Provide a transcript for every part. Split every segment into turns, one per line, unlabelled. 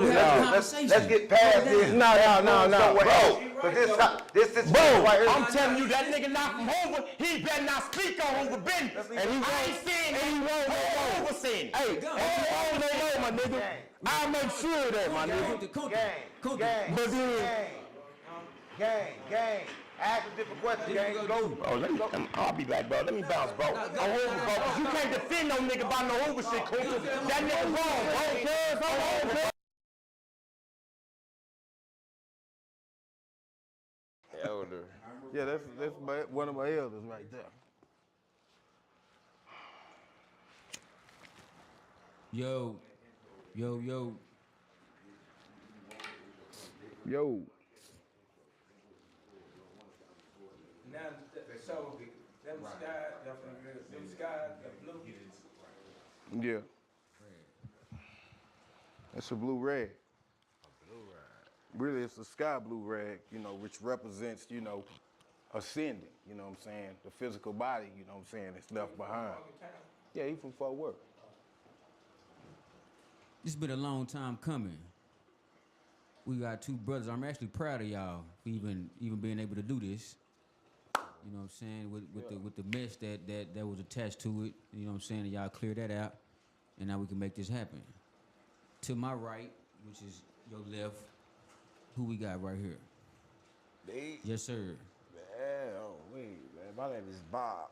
Let's get past this.
No,
bro. This
Bro,
right here.
I'm telling you, that nigga not from Hoover. He better not speak on Hoover business. And he ain't saying that he won't no more. Hoover saying it. Hey, and he won't no more, my nigga. I'll make sure of that, my nigga.
Gang. Ask a different question, gang. Go.
Bro, I'll be back, bro. Let me bounce, bro. On Hoover, bro. You can't defend no nigga by no Hoover shit, Kunta. That nigga wrong, bro.
Elder.
Yeah, that's one of my elders right there.
Yo.
Now, so them skies, the blue.
Yeah. That's a blue rag. Really, it's a sky blue rag, which represents, ascending, you know what I'm saying? The physical body, you know what I'm saying, that's left behind. Yeah, he from Fort Worth.
This been a long time coming. We got two brothers. I'm actually proud of y'all for even being able to do this. You know what I'm saying? With the mess that was attached to it. You know what I'm saying? And y'all clear that out. And now we can make this happen. To my right, which is your left, who we got right here?
Me?
Yes, sir.
Man, man. My name is Bob.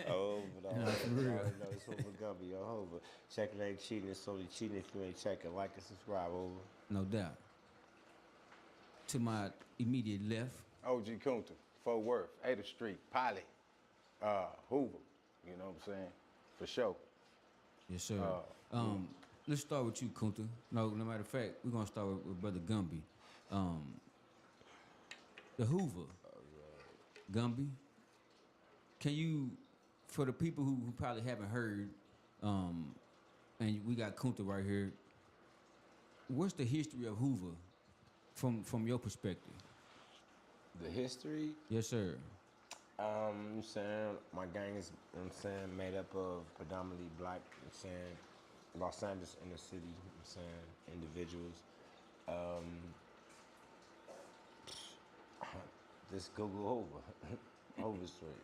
Oh, but
for real.
know it's over Gumby, over. Check it ain't cheating, it's only cheating if you ain't checking. Like and subscribe, over.
No doubt. To my immediate left.
OG Kunta, Fort Worth, 8th Street, Pilot, Hoover, you know what I'm saying? For sure.
Yes, sir. Let's start with you, Kunta. No matter of fact, we're gonna start with Brother Gumby. The Hoover. Gumby. Can you, for the people who probably haven't heard, and we got Kunta right here, what's the history of Hoover from your perspective?
The history?
Yes, sir.
I'm saying my gang is, made up of predominantly black, Los Angeles inner city, individuals. Just Google Hoover, Hoover Street.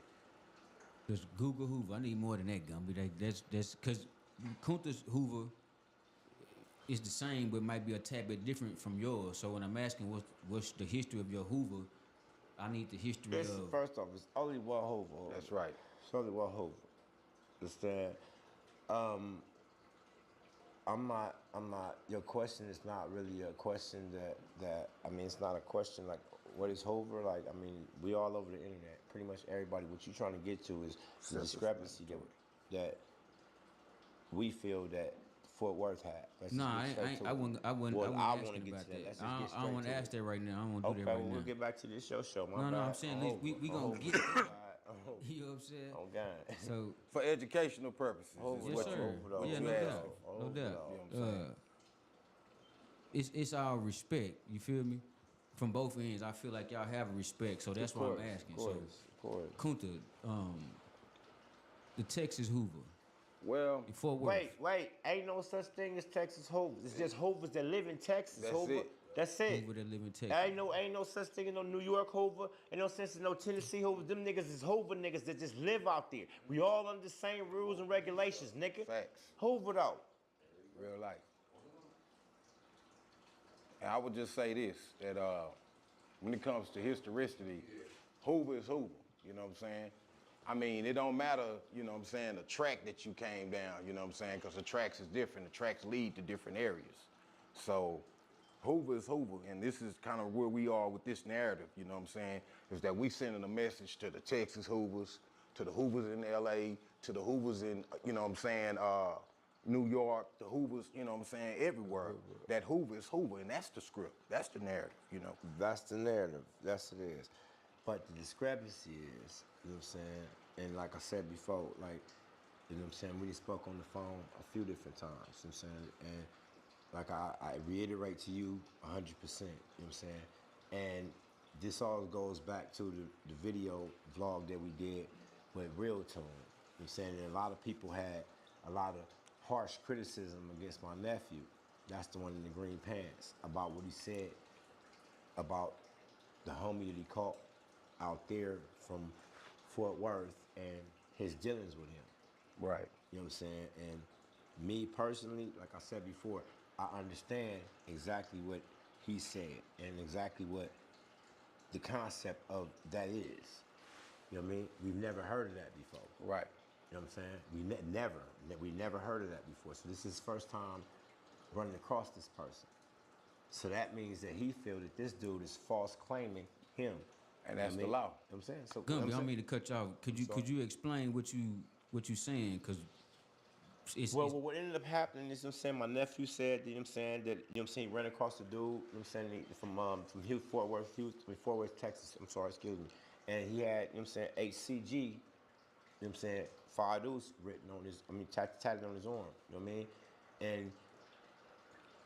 Just Google Hoover. I need more than that, Gumby. That's because Kunta's Hoover is the same, but might be a tad bit different from yours. So when I'm asking what's the history of your Hoover, I need the history of.
First off, it's only one Hoover.
That's right.
It's only one Hoover. Understand? I'm not. Your question is not really a question that. It's not a question like what is Hoover like. We all over the internet. Pretty much everybody. What you're trying to get to is the discrepancy that we feel that Fort Worth had.
No, I wouldn't ask about that. I don't want to ask that right now. I don't want to do that right now.
We'll get back to this show.
No, I'm saying we gonna get it. You know what I'm saying?
Oh God.
So
for educational purposes.
Yes, sir. Yeah, no doubt. It's our respect. You feel me? From both ends, I feel like y'all have a respect, so that's why I'm asking.
Of course.
Kunta, the Texas Hoover.
Well,
wait. Ain't no such thing as Texas Hoovers. It's just Hoovers that live in Texas.
That's
Hoover.
it.
That's it.
Hoover that live in Texas.
Ain't no such thing as no New York Hoover. Ain't no sense in no Tennessee Hoover. Them niggas is Hoover niggas that just live out there. We all under the same rules and regulations, nigga.
Facts.
Hoover though.
Real life. And I would just say this, that when it comes to historicity, Hoover is Hoover, you know what I'm saying? It don't matter, you know what I'm saying, the track that you came down, you know what I'm saying, because the tracks is different. The tracks lead to different areas. So Hoover is Hoover, and this is kind of where we are with this narrative, you know what I'm saying, is that we sending a message to the Texas Hoovers, to the Hoovers in LA, to the Hoovers in, you know what I'm saying, New York, the Hoovers, you know what I'm saying, everywhere. That Hoover is Hoover, and that's the script. That's the narrative, you know.
That's the narrative. That's what it is. But the discrepancy is, you know what I'm saying, and like I said before, like, you know what I'm saying, we spoke on the phone a few different times, you know what I'm saying, and like I reiterate to you 100%, you know what I'm saying, and this all goes back to the video vlog that we did with Real Tune, you know what I'm saying, and a lot of people had a lot of harsh criticism against my nephew. That's the one in the green pants about what he said about the homie that he caught out there from Fort Worth and his dealings with him.
Right.
You know what I'm saying? And me personally, like I said before, I understand exactly what he said and exactly what the concept of that is. You know what I mean? We've never heard of that before.
Right.
You know what I'm saying? We never heard of that before. So this is his first time running across this person. So that means that he feels that this dude is false claiming him.
And that's
You
the
know
law.
what I'm saying? So
Gumby, I don't mean to cut you off. Could you explain what you saying? Because
Well, what ended up happening is, you know what I'm saying, my nephew said, you know what I'm saying, that, you know what I'm saying, he ran across the dude, you know what I'm saying, from Fort Worth, Texas, I'm sorry, excuse me. And he had, you know what I'm saying, HCG, you know what I'm saying, Fadoos written on his, tatted on his arm, you know what I mean? And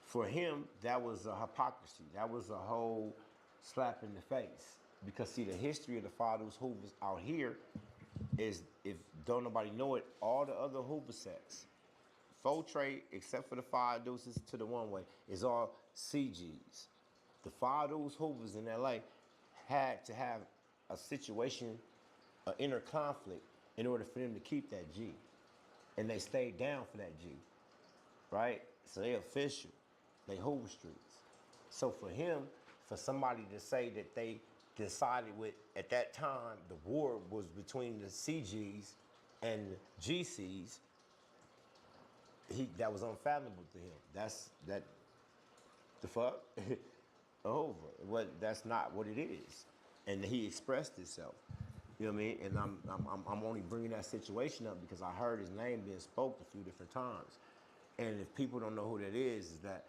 for him, that was a hypocrisy. That was a whole slap in the face. Because see, the history of the Fadoos Hoovers out here is, if don't nobody know it, all the other Hoover sets, full trade, except for the Fadoos to the one way, is all CGs. The Fadoos Hoovers in LA had to have a situation, an inner conflict, in order for them to keep that G. And they stayed down for that G, right? So they official, they Hoover Streets. So for him, for somebody to say that they decided with, at that time, the war was between the CGs and the GCs, that was unfathomable to him. The fuck? Over. That's not what it is. And he expressed himself. You know what I mean? And I'm only bringing that situation up because I heard his name being spoke a few different times. And if people don't know who that is that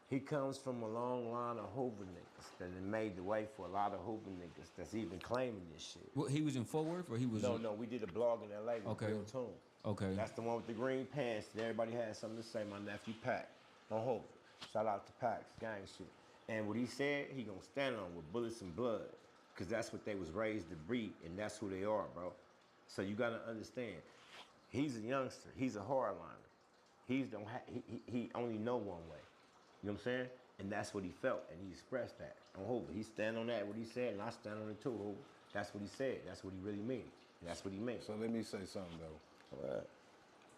he comes from a long line of Hoover niggas that have made the way for a lot of Hoover niggas that's even claiming this shit.
What, he was in Fort Worth, or he was?
No, we did a blog in LA with
Okay.
Bill Toon.
Okay.
That's the one with the green pants that everybody had something to say. My nephew Pac on Hoover. Shout out to Pac's gang shit. And what he said, he gonna stand on with bullets and blood. Cause that's what they was raised to breed, and that's who they are, bro. So you gotta understand, he's a youngster, he's a hardliner. He only know one way. You know what I'm saying? And that's what he felt, and he expressed that on Hoover. He stand on that, what he said, and I stand on it too, Hoover. That's what he said. That's what he really mean. That's what he meant.
So let me say something though.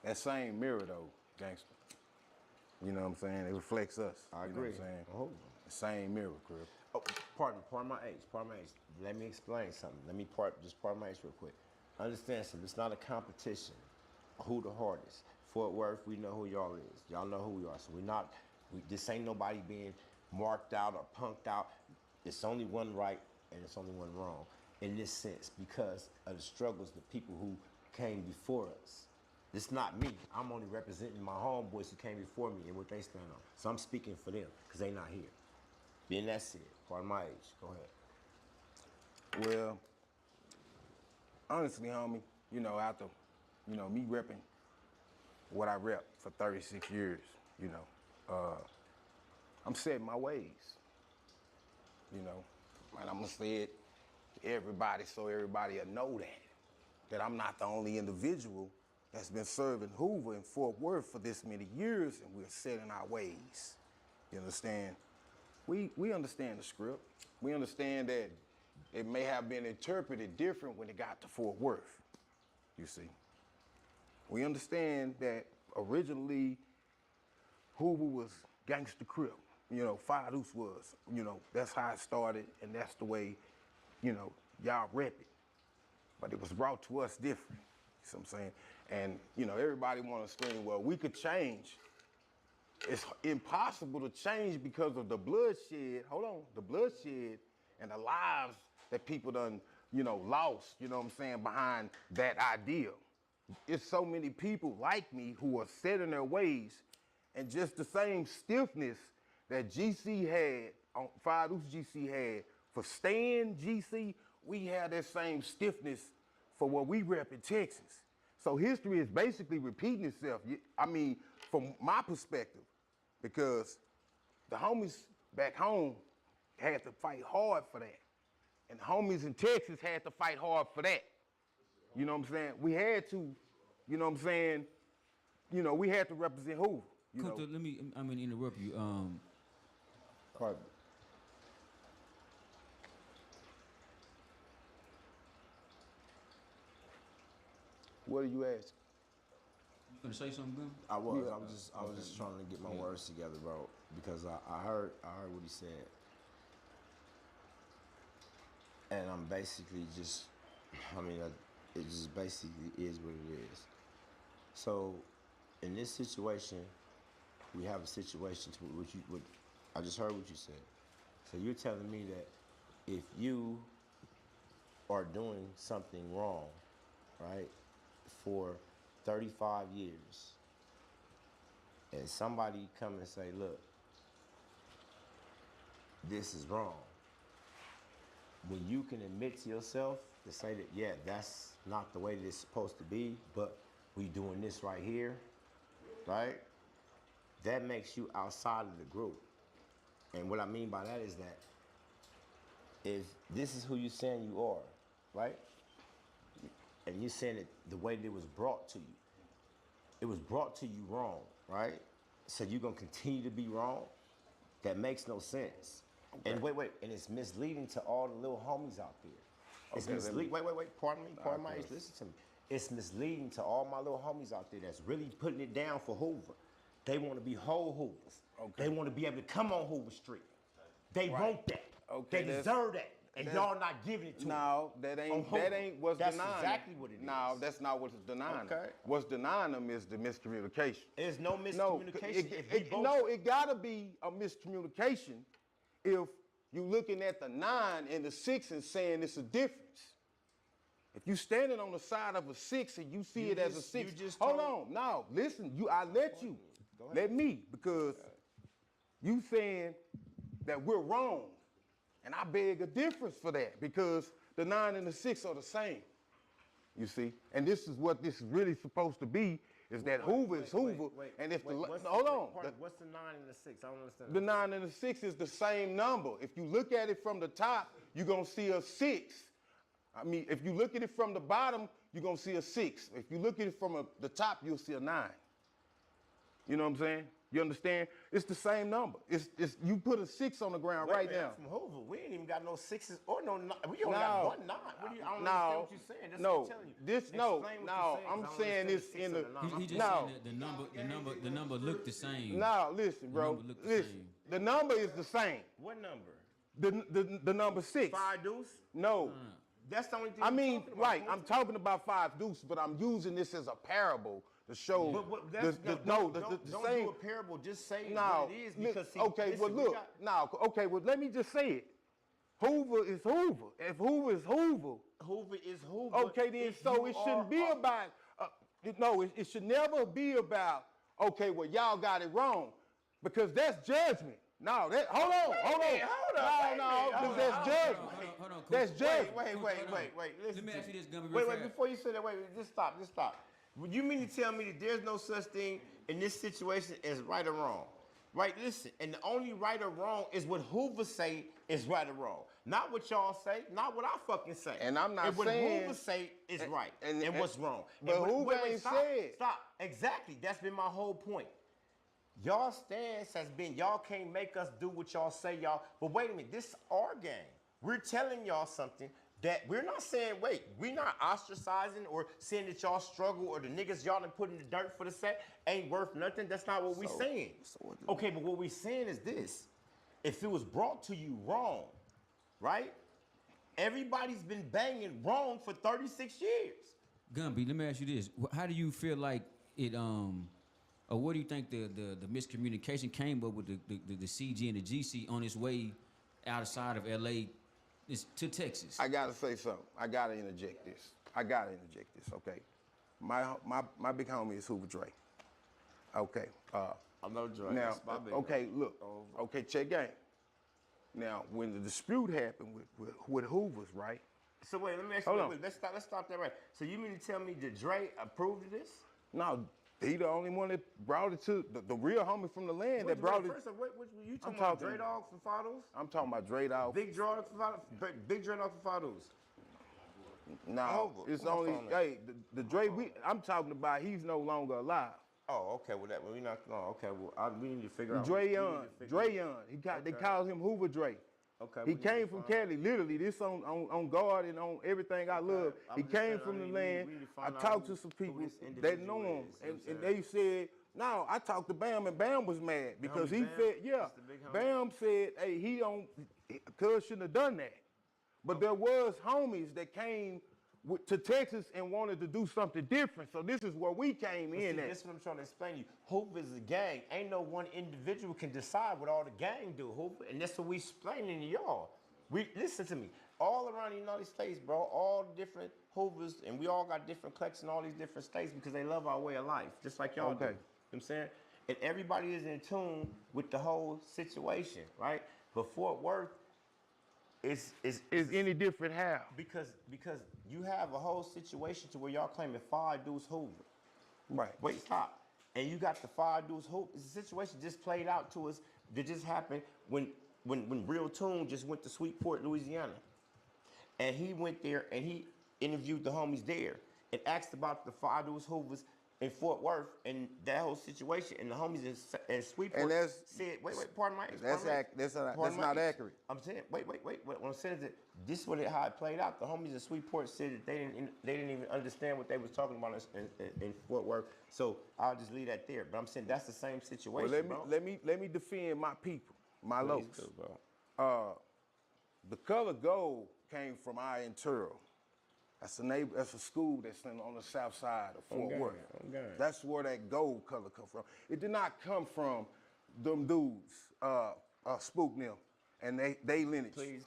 That same mirror though, gangster. You know what I'm saying? It reflects us.
I
you
agree.
Know what I'm saying?
Hoover.
The same mirror, Crib.
Oh, pardon my age. Let me explain something. Let me pardon my age real quick. Understand something. It's not a competition. Who the hardest? Fort Worth, we know who y'all is. Y'all know who we are. So this ain't nobody being marked out or punked out. It's only one right and it's only one wrong in this sense because of the struggles of people who came before us. It's not me. I'm only representing my homeboys who came before me and what they stand on. So I'm speaking for them because they not here. Being that's it. Pardon my age. Go ahead.
Well, honestly, homie, you know, after, you know, me repping what I rep for 36 years, you know, I'm setting my ways, you know, and I'm gonna say it to everybody so everybody will know that I'm not the only individual that's been serving Hoover and Fort Worth for this many years, and we're setting our ways. You understand? We understand the script. We understand that it may have been interpreted different when it got to Fort Worth, you see. We understand that originally Hoover was Gangsta Crip. You know, Fadoos was, you know, that's how it started and that's the way, you know, y'all rep it. But it was brought to us different, you see what I'm saying? And, you know, everybody wanna scream, well, we could change. It's impossible to change because of the bloodshed, the bloodshed and the lives that people done, you know, lost, you know what I'm saying, behind that ideal. It's so many people like me who are set in their ways and just the same stiffness that GC had, Fadoos GC had for staying GC, we have that same stiffness for what we rep in Texas. So history is basically repeating itself. I mean, from my perspective, because the homies back home had to fight hard for that. And the homies in Texas had to fight hard for that. You know what I'm saying? We had to, you know what I'm saying? You know, we had to represent Hoover. you know.
Kunta, I'm gonna interrupt you.
Pardon.
What are you asking?
You gonna say something, Gun?
I was just trying to get my words together, bro, because I heard what he said, and I'm basically just, it just basically is what it is. So, in this situation, we have a situation to what I just heard what you said. So you're telling me that if you are doing something wrong, right, for 35 years, and somebody come and say, look, this is wrong, when you can admit to yourself to say that, yeah, that's not the way that it's supposed to be, but we doing this right here, right? That makes you outside of the group. And what I mean by that is that if this is who you're saying you are, right? And you're saying it the way that it was brought to you. It was brought to you wrong, right? So you're gonna continue to be wrong? That makes no sense. Okay. And wait, and it's misleading to all the little homies out there. It's misleading. Wait, pardon my age, listen to me. It's misleading to all my little homies out there that's really putting it down for Hoover. They want to be whole Hoovers. Okay. They want to be able to come on Hoover Street. They want that. Okay, they deserve that. And y'all not giving it to them.
No, that ain't what's denying.
That's exactly what it is.
No, that's not what's denying them.
Okay.
What's denying them is the miscommunication.
There's no miscommunication.
It gotta be a miscommunication if you're looking at the 9 and the 6 and saying it's a difference. If you standing on the side of a 6 and you see it as a 6, hold on, no, listen, I let you. Let me, because you saying that we're wrong. And I beg a difference for that because the 9 and the 6 are the same. You see? And this is what this is really supposed to be, is that Hoover is Hoover. And if hold on.
What's the 9 and the 6? I don't understand.
The 9 and the 6 is the same number. If you look at it from the top, you're gonna see a 6. I mean, if you look at it from the bottom, you're gonna see a 6. If you look at it from the top, you'll see a 9. You know what I'm saying? You understand? It's the same number. It's you put a 6 on the ground right now.
From Hoover, we ain't even got no 6s or no 9. We only got one 9. I don't understand what you're saying. That's what I'm telling you.
I'm saying this in the.
He just saying the number look the same.
No, listen, bro. Listen, the number is the same.
What number?
The number 6.
5 deuce?
No.
That's the only thing.
I mean, right? I'm talking about 5 deuce, but I'm using this as a parable to show the same.
Do a parable. Just say what it is because
let me just say it. Hoover is Hoover. If Hoover is Hoover,
Hoover is Hoover.
Okay, then so it shouldn't be about. It should never be about. Okay, well y'all got it wrong, because that's judgment. No, hold on. No, because that's judgment.
Hold on,
that's judgment. Wait. Listen.
Let me ask you this, Gumby.
Wait, before you say that, just stop. You mean to tell me that there's no such thing in this situation as right or wrong? Right, listen, and the only right or wrong is what Hoover say is right or wrong. Not what y'all say, not what I fucking say.
And I'm not
and
saying...
what Hoover say is right, and what's wrong.
But Hoover ain't said.
Stop, exactly, that's been my whole point. Y'all stance has been, y'all can't make us do what y'all say, y'all. But wait a minute, this is our game. We're telling y'all something that we're not saying, we're not ostracizing or saying that y'all struggle or the niggas y'all done put in the dirt for the set ain't worth nothing. That's not what we're saying. Okay, but what we're saying is this. If it was brought to you wrong, right? Everybody's been banging wrong for 36 years.
Gumby, let me ask you this. How do you feel like it, or what do you think the miscommunication came up with the CG and the GC on its way outside of LA to Texas?
I gotta say something. I gotta interject this. Okay. My big homie is Hoover Dre. Okay.
I know Dre.
Now, okay, look. Okay, check game. Now, when the dispute happened with Hoover's, right?
So wait, let me ask you. Let's stop that right. So you mean to tell me that Dre approved of this?
No, he the only one that brought it to the real homie from the land that brought it.
First, you talking about Dre Dog from Fados?
I'm talking about Dre Dog.
Big Dre Dog from Fados.
No, it's only the Dre I'm talking about. He's no longer alive.
Oh, okay. Well, we not. No, okay. Well, we need to figure out.
Drayon. They call him Hoover Dre.
Okay.
He came from Cali, literally. This on guard and on everything I love.
I'm
He
just
came
saying,
from the
we
land.
need to
I
find out
talked to
who
some people
this
that
individual
know him,
is, you know what I'm
and they said, no, I talked to Bam, and Bam was mad because he
Bam?
said, yeah,
That's the big homie?
Bam said, hey, he don't, cuz shouldn't have done that. But there was homies that came to Texas and wanted to do something different. So this is where we came in at.
This is what I'm trying to explain to you. Hoop is a gang. Ain't no one individual can decide what all the gang do, Hoop. And that's what we explaining to y'all. Listen to me. All around the United States, bro, all different Hoovers, and we all got different cliques in all these different states because they love our way of life, just like y'all do. You know what I'm saying? And everybody is in tune with the whole situation, right? But Fort Worth is
any different how?
because you have a whole situation to where y'all claiming 5 dudes Hoover.
Right.
Wait, stop. And you got the 5 dudes Hoover. It's a situation just played out to us that just happened when Real Tune just went to Sweetport, Louisiana. And he went there and he interviewed the homies there and asked about the 5 dudes Hoovers in Fort Worth and that whole situation. And the homies in Sweetport
And that's-
said, wait, pardon my
That's not accurate.
I'm saying, wait. What I'm saying is that this is how it played out. The homies in Sweetport said that they didn't even understand what they was talking about in Fort Worth. So I'll just leave that there. But I'm saying that's the same situation,
Well,
bro.
let me defend my people, my
Please
locals.
do, bro.
The color gold came from Iron That's a school that's on the south side of Fort Worth. That's where that gold color come from. It did not come from them dudes, Spook them, and they lineage.
Please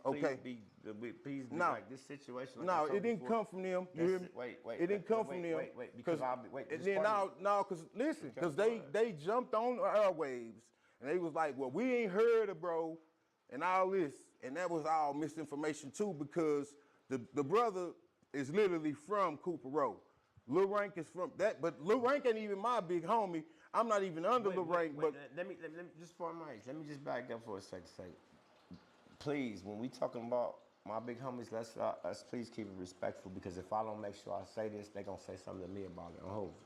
be
No.
like this situation. Like
No,
I told
it didn't
before.
come from them. You hear me?
Wait.
It didn't come from them.
Wait, because I'll be, wait.
And
just
then
pardon me.
because they jumped on the airwaves and they was like, well, we ain't heard of bro, and all this, and that was all misinformation too because the brother is literally from Cooper Road. Lil Rank is from that, but Lil Rank ain't even my big homie. I'm not even under Lil Rank, but
let me just for my let me just back up for a second. Please, when we talking about my big homies, let's please keep it respectful because if I don't make sure I say this, they gonna say something to me about it.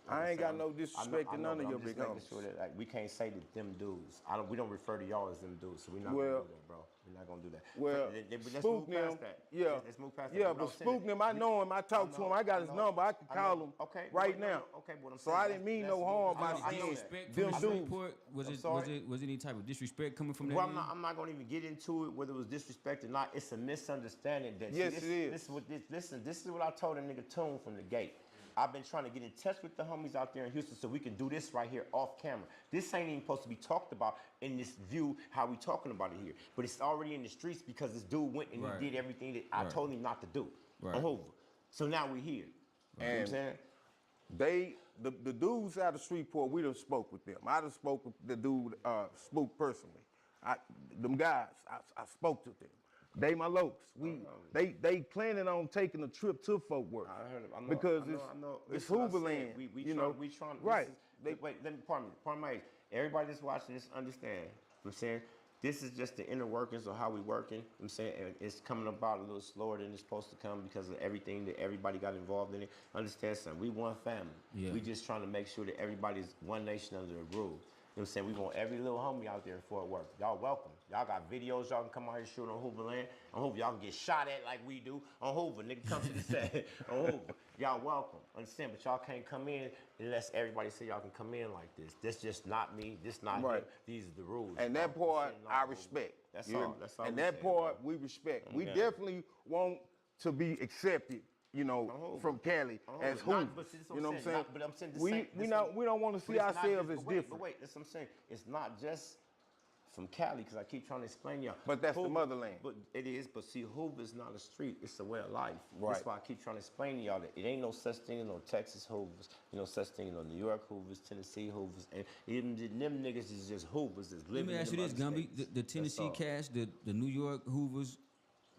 I ain't got no disrespect to none of your big homies.
Sure that, like, we can't say that them dudes. We don't refer to y'all as them dudes, so we're not
Well,
gonna do that, bro. We're not gonna do that.
Well,
let's
Spook
move past
them,
that.
yeah,
Let's move past that.
yeah,
What
but
I'm saying
Spook
is-
them, I know him. I talked to him. I got his number. I can call him right now.
Okay, but I'm
So
saying
I didn't mean no harm by
I know
saying
that.
Disrespect
them
from the
dudes.
Shreveport? Was
I'm
it
sorry?
was any type of disrespect coming from that?
Well,
end?
I'm not going to even get into it, whether it was disrespect or not. It's a misunderstanding. That
Yes,
this,
it is.
This is what I told a nigga Tune from the gate. I've been trying to get in touch with the homies out there in Houston so we can do this right here off camera. This ain't even supposed to be talked about in this view, how we talking about it here. But it's already in the streets because this dude went and
Right.
he did everything that I
Right.
told him not to do.
Right.
On Hoover. So now we're here. You know what I'm
And-
saying?
The dudes out of Shreveport, we done spoke with them. I done spoke with the dude, Spook personally. Them guys, I spoke to them. They my locals. They planning on taking a trip to Fort Worth.
I heard it. I know,
because
I know.
it's
Listen, I said,
Hooverland.
We trying.
Right.
Wait, let me pardon my age. Everybody that's watching this understand. You know what I'm saying this is just the inner workings of how we working. You know what I'm saying and it's coming about a little slower than it's supposed to come because of everything that everybody got involved in it. Understand something? We one family.
Yeah.
We just trying to make sure that everybody's one nation under a groove. You know what I'm saying? We want every little homie out there in Fort Worth. Y'all welcome. Y'all got videos y'all can come out here and shoot on Hooverland. On Hoover, y'all can get shot at like we do. On Hoover, nigga, come to the set. On Hoover, y'all welcome. Understand? But y'all can't come in unless everybody say y'all can come in like this. This just not me. This not
Right.
him. These are the rules.
And that
y'all.
part
This ain't
I
no
respect.
That's
You hear
all.
me?
That's all.
And
we
that
saying,
part
bro.
we respect. We
Okay.
definitely want to be accepted,
Hoover.
from Cali
On
as
Hoover.
Hoovers.
But see, this
You know what I'm saying?
But I'm saying this
we
ain't-
we
this
not
ain't-
we don't want to see
But it's not
ourselves
just-
as
but wait,
different.
But wait, that's what I'm saying. It's not just from Cali, because I keep trying to explain to y'all.
But that's the motherland.
But it is, but see, Hoover is not a street, it's a way of life.
Right.
That's why I keep trying to explain to y'all that it ain't no such thing as no Texas Hoovers, no such thing as no New York Hoovers, Tennessee Hoovers, and even them niggas is just Hoovers that's
Let
living
me
in
ask you
them
this,
other
Gumby.
states.
The
That's
Tennessee
all.
cast, the New York Hoovers,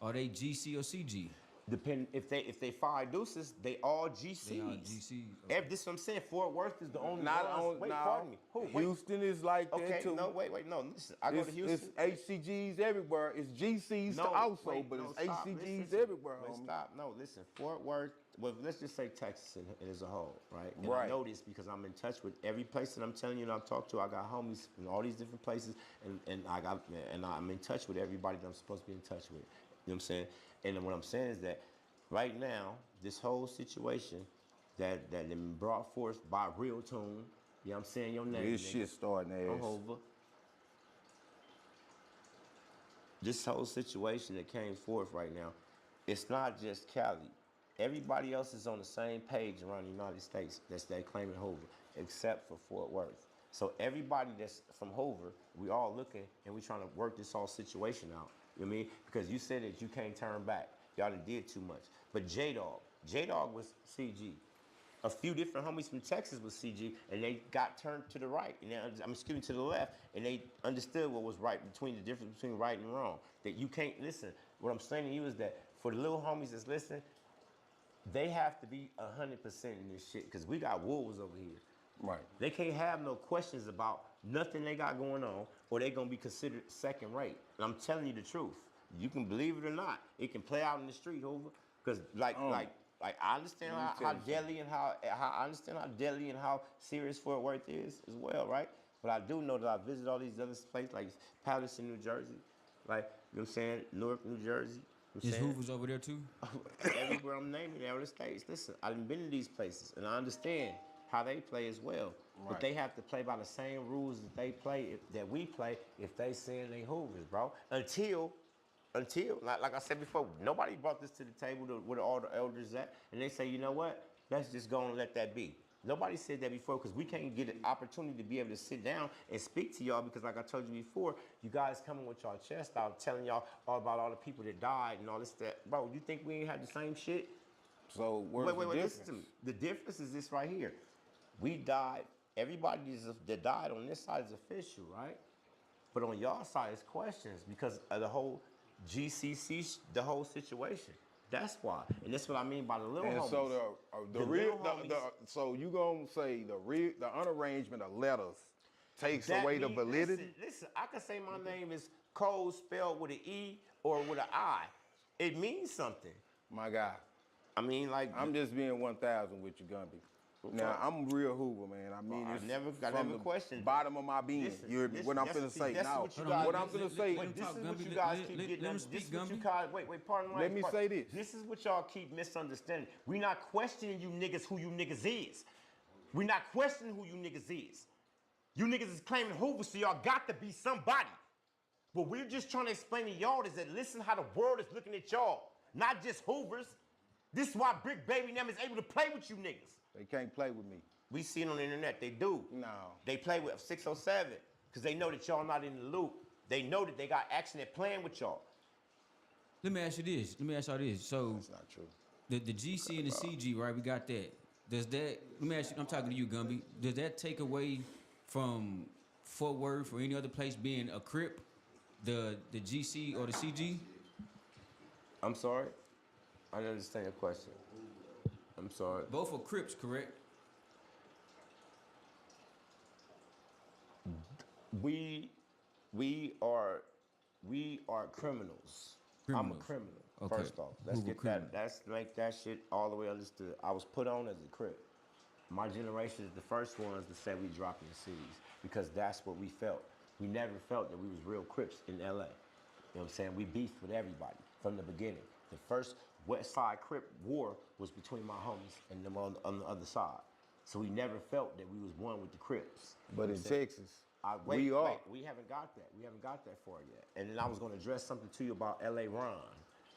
are they GC or CG?
Depend if they fire deuces, they all GCs.
They all GCs, okay.
This is what I'm saying. Fort Worth is the only
Not
ones.
on
Wait,
now.
pardon me. Who? Wait.
Houston is like
Okay,
that too.
no, wait, no. Listen, I go to Houston.
It's HCGs everywhere. It's GCs to also,
wait,
but
no,
it's
stop.
HCGs
Listen,
everywhere.
wait,
homie.
stop. No, listen. Fort Worth. Well, let's just say Texas as a whole, right? And
Right.
I know this because I'm in touch with every place that I'm telling you that I've talked to. I got homies in all these different places, and I'm in touch with everybody that I'm supposed to be in touch with. You know what I'm saying? And then what I'm saying is that right now, this whole situation that been brought forth by Real Tune, you know what I'm saying? Your name.
This
nigga.
shit starting
I'm
ass.
over. This whole situation that came forth right now, it's not just Cali. Everybody else is on the same page around the United States that's claiming Hoover, except for Fort Worth. So everybody that's from Hoover, we all looking and we trying to work this whole situation out. You know what I mean? Because you said that you can't turn back. Y'all done did too much. But J-Dog was CG. A few different homies from Texas was CG, and they got turned to the right. And excuse me, to the left, and they understood what was right between the difference between right and wrong. That you can't listen. What I'm saying to you is that for the little homies that's listening, they have to be 100% in this shit, because we got wolves over here.
Right.
They can't have no questions about nothing they got going on, or they gonna be considered second rate. And I'm telling you the truth. You can believe it or not. It can play out in the street, over. Because like I understand how deadly and how I understand how deadly and how serious Fort Worth is as well, right? But I do know that I visit all these other places like Patterson, New Jersey, like you know what I'm saying, Newark, New Jersey.
Is Hoover's over there too?
Everywhere I'm naming, there are the states. Listen, I've been to these places, and I understand how they play as well. But they have to play by the same rules that they play, that we play, if they saying they Hoovers, bro. Until, like I said before, nobody brought this to the table where all the elders at, and they say, you know what? Let's just go and let that be. Nobody said that before, because we can't get an opportunity to be able to sit down and speak to y'all, because like I told you before, you guys coming with y'all chest out, telling y'all all about all the people that died and all this, that. Bro, you think we ain't had the same shit?
So where's the difference?
Listen to me. The difference is this right here. We died, everybody that died on this side is official, right? But on y'all side is questions because of the whole GCC, the whole situation. That's why, and that's what I mean by the little
And
homies.
so the
little
real,
homies-
so you gonna say the unarrangement of letters takes
That
away the
mean-
validity?
Listen, I can say my name is Cole spelled with an E or with an I. It means something.
My guy,
I mean, like
I'm just being 1,000 with you, Gumby. Now I'm real Hoover, man. I mean,
I
it's
never
from the
questioned.
bottom of my being.
Listen,
You heard me? What I'm
listen,
finna
see,
say
that's
now.
what you guys-
What I'm finna say.
let him
This
talk,
is what
Gumby.
you guys
Let-
keep
let
getting.
him
This
speak,
is what you
Gumby.
guys. Wait, pardon my.
Let me say this.
This is what y'all keep misunderstanding. We not questioning you niggas who you niggas is. We not questioning who you niggas is. You niggas is claiming Hoover, so y'all got to be somebody. What we're just trying to explain to y'all is that listen how the world is looking at y'all, not just Hoovers. This is why Brick Baby and them is able to play with you niggas.
They can't play with me.
We see it on the internet. They do.
No.
They play with 607 because they know that y'all not in the loop. They know that they got action at playing with y'all.
Let me ask you this. Let me ask y'all this. So
That's not true.
the GC and the CG, right? We got that. Does that? Let me ask you. I'm talking to you, Gumby. Does that take away from Fort Worth or any other place being a Crip, the GC or the CG?
I'm sorry. I don't understand your question. I'm sorry.
Both are Crips, correct?
We are criminals. I'm a
Criminals.
criminal.
Okay.
First off, let's
Who a
get
criminal?
that. Let's make that shit all the way understood. I was put on as a Crip. My generation is the first ones to say we dropping the cities because that's what we felt. We never felt that we was real Crips in LA. You know what I'm saying? We beefed with everybody from the beginning. The first West Side Crip war was between my homies and them on the other side. So we never felt that we was one with the Crips.
But in Texas,
We
are.
Wait, we haven't got that. We haven't got that far yet. And then I was going to address something to you about L.A. Ron. You know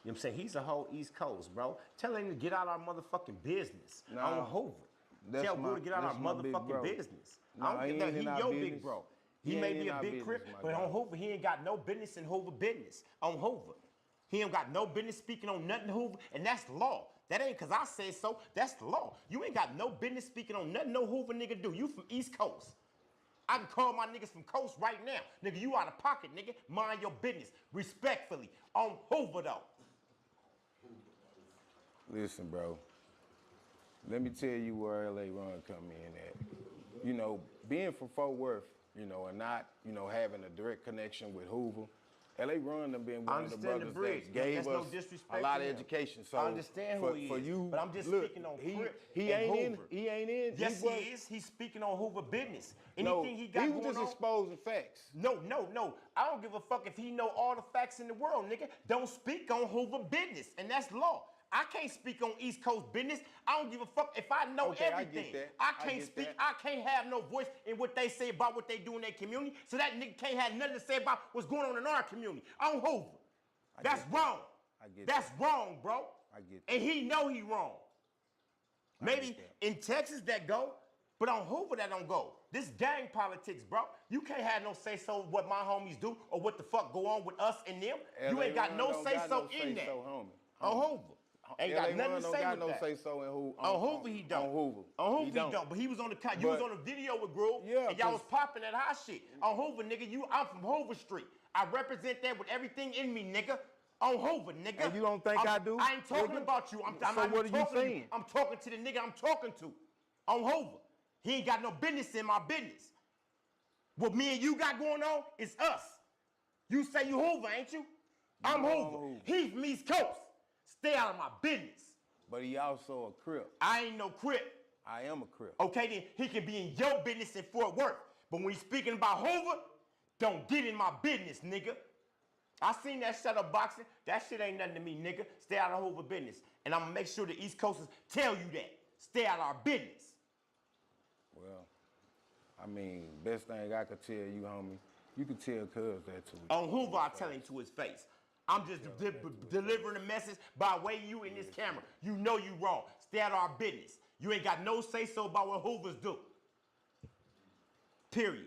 what I'm saying? He's a whole East Coast, bro. Tell him to get out our motherfucking business.
No,
On Hoover.
that's
Tell bro
my-
to get out our
that's my big
motherfucking
bro.
business.
No,
I don't
he
get that.
ain't
He
in our
your
business.
big bro. He
He
may
ain't
be
in
a
our
big
business,
crip,
my
but
guy.
on Hoover, he ain't got no business in Hoover business. On Hoover. He ain't got no business speaking on nothing Hoover, and that's the law. That ain't because I said so. That's the law. You ain't got no business speaking on nothing no Hoover nigga do. You from East Coast. I can call my niggas from Coast right now. Nigga, you out of pocket, nigga. Mind your business. Respectfully. On Hoover, though.
Listen, bro. Let me tell you where L.A. Ron come in at. You know, being from Fort Worth, you know, and not, you know, having a direct connection with Hoover, L.A. Ron done been one of the
understand the
brothers
bridge,
that
man.
gave
That's no
us
disrespect
a lot
to
of
him.
education. So
I understand
for,
who he
for
is,
you,
but I'm just
look,
speaking on
he
Crip and
ain't in.
Hoover.
He ain't in.
Yes,
he
he
was-
is. He's speaking on Hoover business.
No,
Anything he got
was
going
just
on.
exposing facts.
No. I don't give a fuck if he know all the facts in the world, nigga. Don't speak on Hoover business, and that's law. I can't speak on East Coast business. I don't give a fuck if I know
Okay, I
everything.
get that.
I
I
can't
get
speak.
that.
I can't have no voice in what they say about what they do in their community. So that nigga can't have nothing to say about what's going on in our community. On Hoover. That's wrong.
I get
That's wrong, bro.
I get that.
And he know he wrong. Maybe in Texas that go, but on Hoover that don't go. This gang politics, bro. You can't have no say so what my homies do or what the fuck go on with us and them. You ain't got no say so in that.
homie.
On Hoover. Ain't got nothing to say
got
with
no
that.
say so in who.
On Hoover he don't.
On Hoover.
On Hoover he don't. But he was on the you was
But-
on the video with Groove,
Yeah,
and y'all was
'cause-
popping that hot shit. On Hoover, nigga, I'm from Hoover Street. I represent that with everything in me, nigga. On Hoover, nigga.
And you don't think I do,
I ain't talking
nigga?
about you. I'm
So
not
what are you
talking to
saying?
I'm talking to the nigga I'm talking to. On Hoover. He ain't got no business in my business. What me and you got going on is us. You say you Hoover, ain't you? I'm
No, I'm
Hoover.
Hoover.
He's from East Coast. Stay out of my business.
But he also a Crip.
I ain't no Crip.
I am a Crip.
Okay, then he can be in your business in Fort Worth. But when he's speaking about Hoover, don't get in my business, nigga. I seen that shut up boxing. That shit ain't nothing to me, nigga. Stay out of Hoover business. And I'm gonna make sure the East Coasters tell you that. Stay out of our business.
Well, I mean, best thing I could tell you, homie, you could tell Cuz that too.
On Hoover, I tell him to his face. I'm just delivering a message by way you in this camera. You know you wrong. Stay out of our business. You ain't got no say so about what Hoovers do. Period.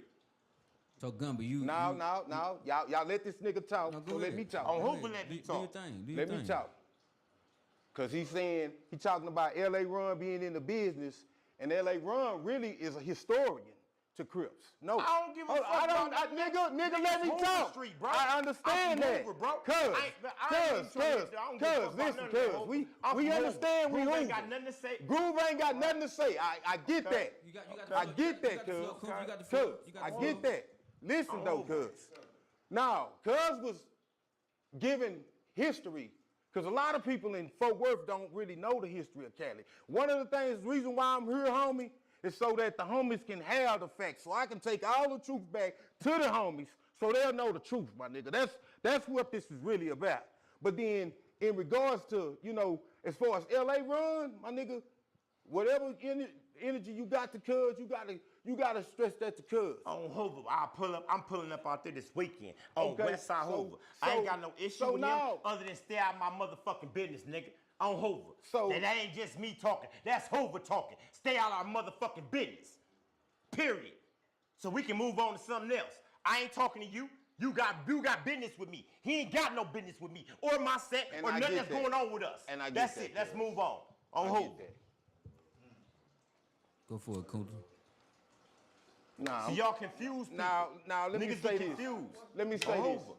So Gumby, you
Now,
you-
y'all let this nigga talk.
No,
So
go
let
ahead.
me talk.
On
Go
Hoover,
ahead.
let me
Do
talk.
your thing. Do your
Let
thing.
me talk. Cause he's saying, he talking about L.A. Ron being in the business, and L.A. Ron really is a historian to Crips. No.
I don't give a
Hold on,
fuck
I don't,
about that.
nigga, let me
Hoover
talk.
Street, bro.
I understand
I'm from
that.
Hoover, bro.
Cuz,
I ain't trying to I don't give a fuck about
listen,
none of that, Hoover. I'm
we
from Hoover.
understand we
Groove ain't
Hoover.
got nothing to say.
Groove ain't got nothing to say. I get that.
You got the
I
floor.
get that,
You got the
cuz.
floor, Coop. You got the floor.
Cuz,
You got
I
the
get
floor.
that. Listen though, cuz. Now, cuz was giving history, because a lot of people in Fort Worth don't really know the history of Cali. One of the things, the reason why I'm here, homie, is so that the homies can have the facts, so I can take all the truth back to the homies, so they'll know the truth, my nigga. That's what this is really about. But then, in regards to, you know, as far as LA Run, my nigga, whatever energy you got to cuz, you gotta stress that to cuz.
On Hoover, I'm pulling up out there this weekend on
Okay,
West Side
so-
Hoover. I ain't
so-
got no issue
so
with
now-
him other than stay out of my motherfucking business, nigga. On Hoover.
So-
that ain't just me talking. That's Hoover talking. Stay out of our motherfucking business. Period. So we can move on to something else. I ain't talking to you. You got business with me. He ain't got no business with me or my set
And
or
I
nothing
get
that's
that.
going on with us.
And I get
that's
that,
it. Let's
cuz.
move on. On
I
Hoover.
get that.
Go for it, Kunta.
See,
Nah, I'm-
y'all confused people.
Now, let me
Niggas
say
get
this.
confused.
Let me say
On
this.
Hoover.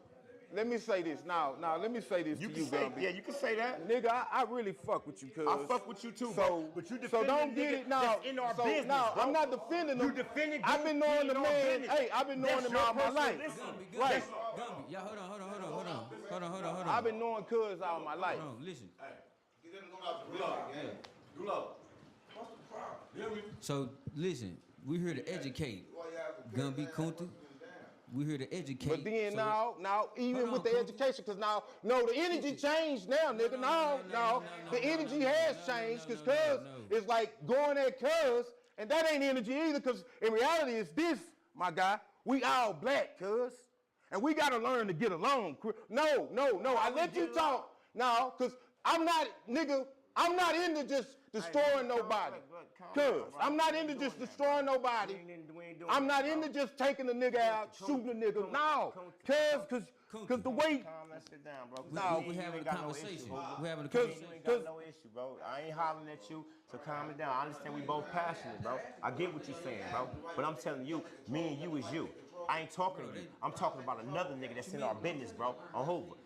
Let me say this. Now, let me say this
You
to
can
you,
say,
Gumby.
yeah, you can say that.
Nigga, I really fuck with you, cuz.
I fuck with you too,
so,
bro. But you
so
defending
don't
the
get
nigga
it now.
that's in our
so
business,
now,
bro.
I'm not defending him.
You defending
I've been
Groove
knowing the
being our
man.
business.
Hey, I've been knowing
That's
him
your
all my
personal
life.
business.
Gumby,
Right.
Gumby. Yeah, hold on.
I've been knowing cuz all my life.
Hold on, listen. So listen, we're here to educate. Gumby, Kunta. We're here to educate.
But then
So
now, even
Hold
with
on,
the
Kunta.
education, because now, no, the energy changed now, nigga. No, the energy has changed, because cuz it's like going at cuz, and that ain't energy either, because in reality, it's this, my guy. We all black, cuz. And we gotta learn to get along. No, I let you talk now, because I'm not into just destroying nobody. Cuz, I'm not into just destroying nobody. I'm not into just taking a nigga out, shooting a nigga. No, cuz the way,
Calm that shit down, bro.
we're having a conversation. We're having a
Cause-
conversation.
You ain't got no issue, bro. I ain't hollering at you, so calm it down. I understand we both passionate, bro. I get what you're saying, bro. But I'm telling you, me and you is you. I ain't talking to you. I'm talking about another nigga that's in our business, bro. On Hoover.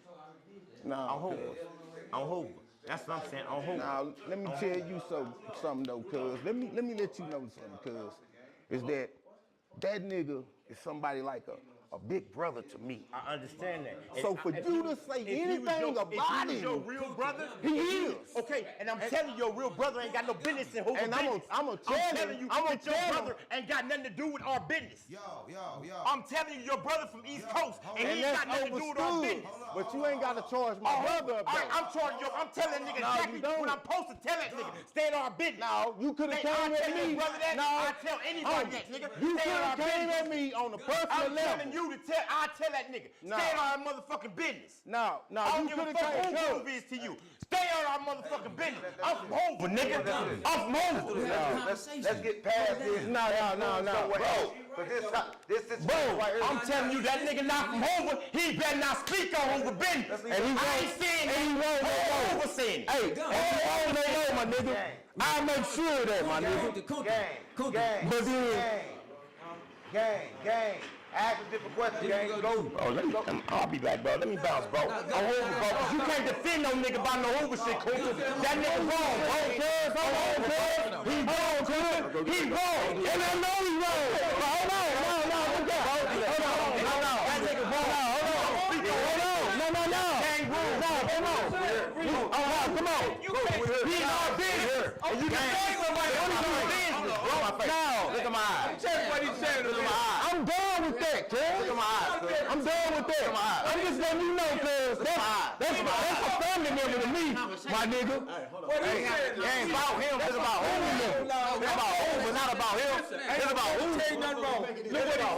On
no,
Hoover. On Hoover. That's what I'm saying. On Hoover.
Now, let me tell you something though, cuz. Let me let you know something, cuz. Is that nigga is somebody like a big brother to me.
I understand that.
So for you to say anything about
if he was your
him,
real brother,
he is.
Okay, and I'm telling you, your real brother ain't got no business in Hoover
And
business.
I'm
telling you,
I'ma
that your
tell
brother ain't got nothing to do with our business.
Yo.
I'm telling you, your brother from East Coast, and he
and
ain't
that's
got nothing to do with our
overstood.
business.
But you ain't gotta charge my brother up
All right,
though.
I'm telling that nigga
No,
exactly
you don't.
what I'm supposed to tell that nigga. Stay in our business.
No, you could have
Hey,
came
I
at
tell
me.
your brother that.
No,
I tell anybody that, nigga.
You
Stay
could
in our
have came
business.
at me on a personal
I'm
level.
telling you to tell. I tell that nigga.
No.
Stay in our motherfucking business.
No,
I don't
you
give a
could
fuck
have
who
came.
Hoover is to you. Stay on our motherfucking business. I'm from Hoover, nigga. I'm from Hoover.
Let's get past this.
No,
Bro. But this
Bro,
right here.
I'm telling you, that nigga not from Hoover. He better not speak on Hoover business.
And he
I
won't-
ain't saying
and he
that.
won't no more.
Hoover saying it.
Hey, and you don't know, my nigga. I'll make sure of that, my nigga.
Gang. Ask a different question, gang. Go.
Oh, I'll be back, bro. Let me bounce, bro. On Hoover, bro. 'Cause you can't defend no nigga by no Hoover shit, Cooper. That nigga wrong, bro. He wrong, Cooper. He wrong. And I know he wrong. But hold on. That nigga wrong. No. Come on. He in our business. And you can say somebody in our business, bro. Look at my eyes. Look at my eyes. I'm done with that, cuz. Look at my eyes, cuz. I'm done with that. I'm just letting you know, cuz. That's a family member to me, my nigga. It ain't about him, it's about Hoover. It's about Hoover, not about him. It's about Hoover. It's about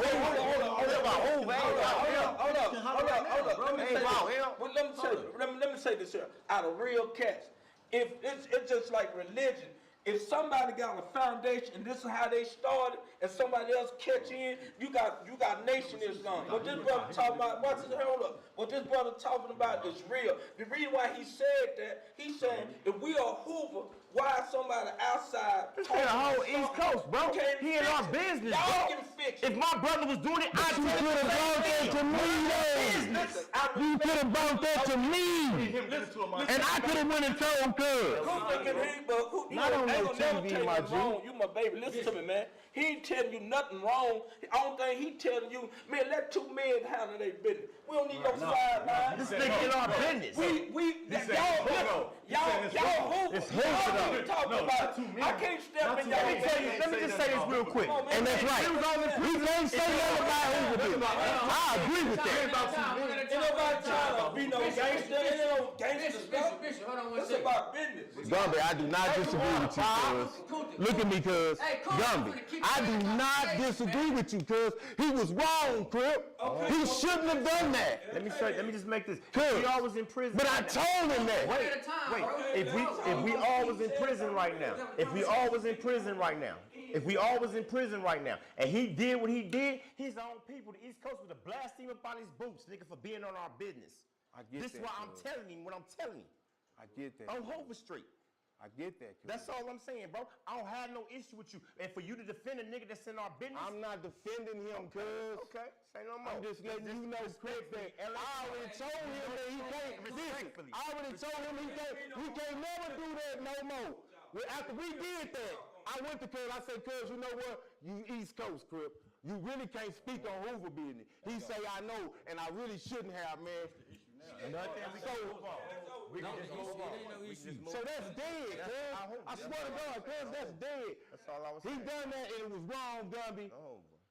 Hoover. It's about Hoover.
Hold up.
Ain't about him.
Well, let me say this here. Out of real cats, if it's just like religion. If somebody got a foundation and this is how they started, and somebody else catch in, you got nation is gone. What this brother talking about? Hold up. What this brother talking about is real. The reason why he said that, he's saying if we are Hoover, why somebody outside?
This nigga whole East Coast, bro. He in our business,
Y'all
bro.
can fix
If
it.
my brother was doing it, I'd tell him
could have brought that to me,
business.
You could have brought that to me. And I could have went and told cuz.
Not
on no TV, my G.
You my baby. Listen to me, man. He ain't telling you nothing wrong. The only thing he telling you, man, let two men handle their business. We don't need no sideline.
This nigga in our business.
Y'all
It's
who? Y'all
Hoover,
been talking about. I can't step in y'all.
Let me just say this real quick.
And that's right. We can't say nothing about Hoover business. I agree with that.
Ain't nobody trying to be no gangster. Ain't no gangster stuff.
Bishop, hold on one
It's
second.
about business.
Gumby, I do not disagree with you, cuz. Look at me, cuz. Gumby, I do not disagree with you, cuz. He was wrong, Crip. He shouldn't have done that.
Let me just make this.
Cuz.
We all was in prison.
But I told him that.
Wait. If we all was in prison right now, and he did what he did, his own people, the East Coast, would have blasted him up on his boots, nigga, for being on our business.
I get
This is
that,
why I'm
cuz.
telling him what I'm telling him.
I get that.
On Hoover Street.
I get that, cuz.
That's all I'm saying, bro. I don't have no issue with you. And for you to defend a nigga that's in our business.
I'm not defending him, cuz.
Okay, say no more.
I'm just letting you know, Crip, that I already told him that he can't. Listen, I already told him he can't never do that no more. Well, after we did that, I went to Cuz. I said, Cuz, you know what? You East Coast, Crip. You really can't speak on Hoover business. He say, I know, and I really shouldn't have, man. So that's dead, cuz. I swear to God, cuz, that's dead.
That's all I was
He
saying.
done that and it was wrong, Gumby.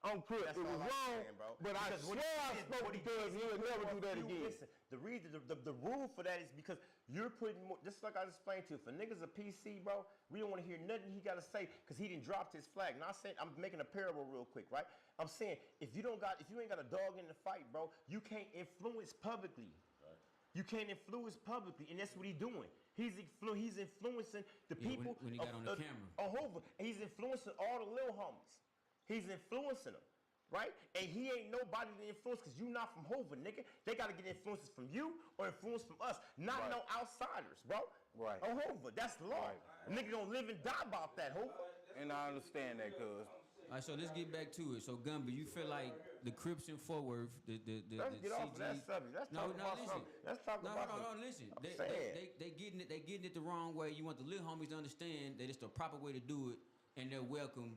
On Crip,
That's
it was
all I'm
wrong.
saying, bro.
But I
Because what
swear
he
I
did-
spoke
what he
because
did-
he'll never do that again.
Listen, the reason, the rule for that is because you're putting more, just like I explained to you, if a nigga's a PC, bro, we don't want to hear nothing he got to say because he didn't drop his flag. Now I'm making a parable real quick, right? I'm saying if you ain't got a dog in the fight, bro, you can't influence publicly. You can't influence publicly, and that's what he's doing. He's influencing the people.
when he got on the camera.
On Hoover, and he's influencing all the little homies. He's influencing them, right? And he ain't nobody to influence because you not from Hoover, nigga. They got to get influences from you or influence from us, not no outsiders, bro.
Right.
On Hoover, that's law. A nigga gonna live and die about that, Hoover.
And I understand that, cuz.
All right, so let's get back to it. So Gumby, you feel like the Crips in Fort Worth, the
Let's get off of that
CG
subject. Let's talk about something. Let's talk
no,
about
hold on,
something.
listen.
I'm
They
saying.
getting it the wrong way. You want the little homies to understand that it's the proper way to do it, and they're welcome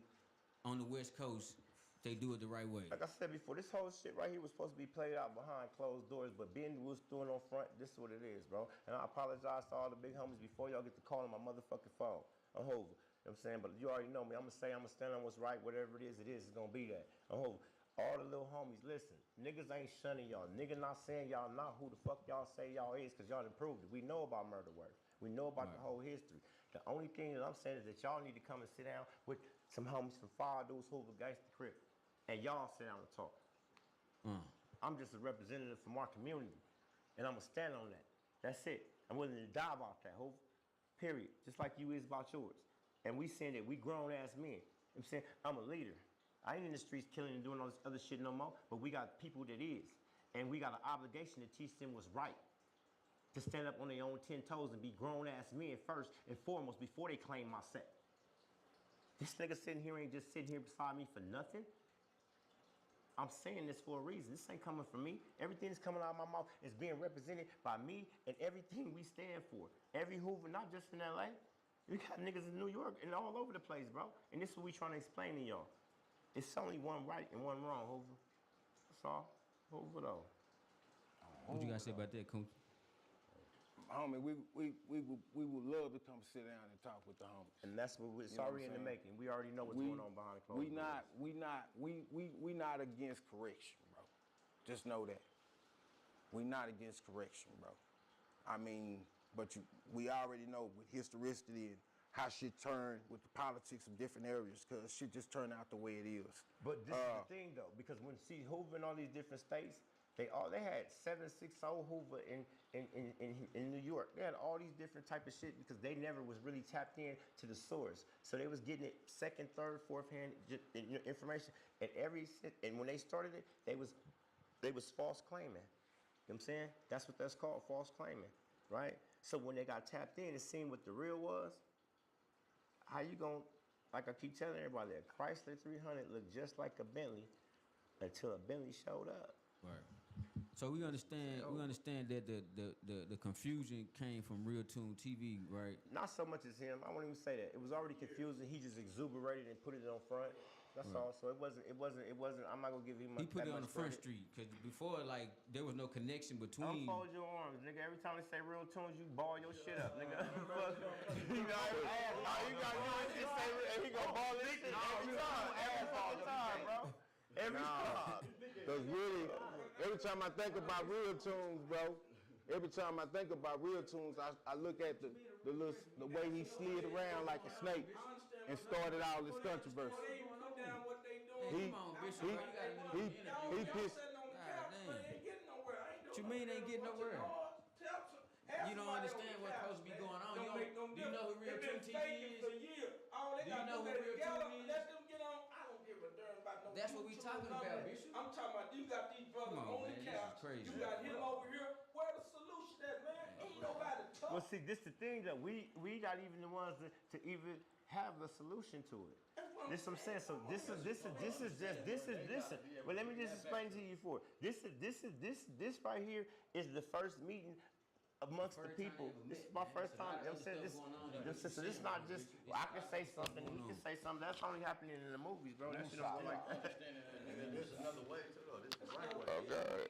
on the West Coast. They do it the right way.
Like I said before, this whole shit right here was supposed to be played out behind closed doors, but being was doing on front, this is what it is, bro. And I apologize to all the big homies before y'all get to call on my motherfucking phone. I'm Hova. You know what I'm saying? But you already know me. I'm gonna say I'm gonna stand on what's right, whatever it is, it's gonna be that. I'm Hova. All the little homies, listen, niggas ain't shunning y'all. Nigga not saying y'all not who the fuck y'all say y'all is, cause y'all done proved it. We know about murder work. We know about the whole history. The only thing that I'm saying is that y'all need to come and sit down with some homies from Fire Dudes, Hoover, Gangsta Crip. And y'all sit down and talk. I'm just a representative from our community, and I'm gonna stand on that. That's it. I'm willing to die about that, Hov. Period. Just like you is about yours. And we saying that we grown ass men. You know what I'm saying? I'm a leader. I ain't in the streets killing and doing all this other shit no more, but we got people that is. And we got an obligation to teach them what's right. To stand up on their own 10 toes and be grown ass men first and foremost before they claim my set. This nigga sitting here ain't just sitting here beside me for nothing. I'm saying this for a reason. This ain't coming from me. Everything that's coming out of my mouth is being represented by me and everything we stand for. Every Hoover, not just in LA. We got niggas in New York and all over the place, bro. And this is what we trying to explain to y'all. It's only one right and one wrong, Hoover. That's all. Hoover though.
What you gotta say about that, Coach?
Homie, we would love to come sit down and talk with the homies.
And that's what we're
You know what
sorry
I'm
in the
saying?
making. We already know what's going on behind the closed doors.
We not against correction, bro. Just know that. We not against correction, bro. I mean, but we already know with historicity and how shit turn with the politics of different areas, cause shit just turned out the way it is.
But this is the thing though, because when you see Hoover in all these different states, they had 760 Hoover in New York. They had all these different type of shit because they never was really tapped in to the source. So they was getting it second, third, fourth hand information. And when they started it, they was false claiming. You know what I'm saying? That's what that's called, false claiming, right? So when they got tapped in and seen what the real was, how you gonna, like I keep telling everybody, that Chrysler 300 looked just like a Bentley until a Bentley showed up.
Right. So we understand that the confusion came from Real Tune TV, right?
Not so much as him. I won't even say that. It was already confusing. He just exuberated and put it on front. That's all. So it wasn't. I'm not gonna give him.
He put it on the front
credit.
street because before, like, there was no connection between.
Unfold your arms, nigga. Every time they say Real Tunes, you ball your shit up, nigga. You know, he gonna ball this shit every time, bro. Every time.
Cause really, every time I think about Real Tunes, bro, I look at the way he slid around like a snake and started all this controversy. He pissed.
What you mean ain't getting nowhere? You don't understand what's supposed to be going on. Do you know who Real Tune TV is?
For years. All they
Do you
got to
know
do
who
is
Real
gather,
Tune is?
let them get on. I don't give a darn about no
That's what we
YouTube,
talking
none of
about,
that.
Bishop.
I'm talking about you got these brothers
Come on,
on
man,
the
this
couch.
is crazy.
You got him over here. Where the solution at, man? Ain't nobody talking.
Well, see, this the thing that we not even the ones to even have the solution to it. This what I'm saying. So this is listen. Well, let me just explain to you before. This right here is the first meeting amongst the people. This is my first time. You know what I'm saying? So this is not just, well, I can say something, he can say something. That's only happening in the movies, bro. That shit don't go like that.
There's another way too, though. This is the right way.
Okay.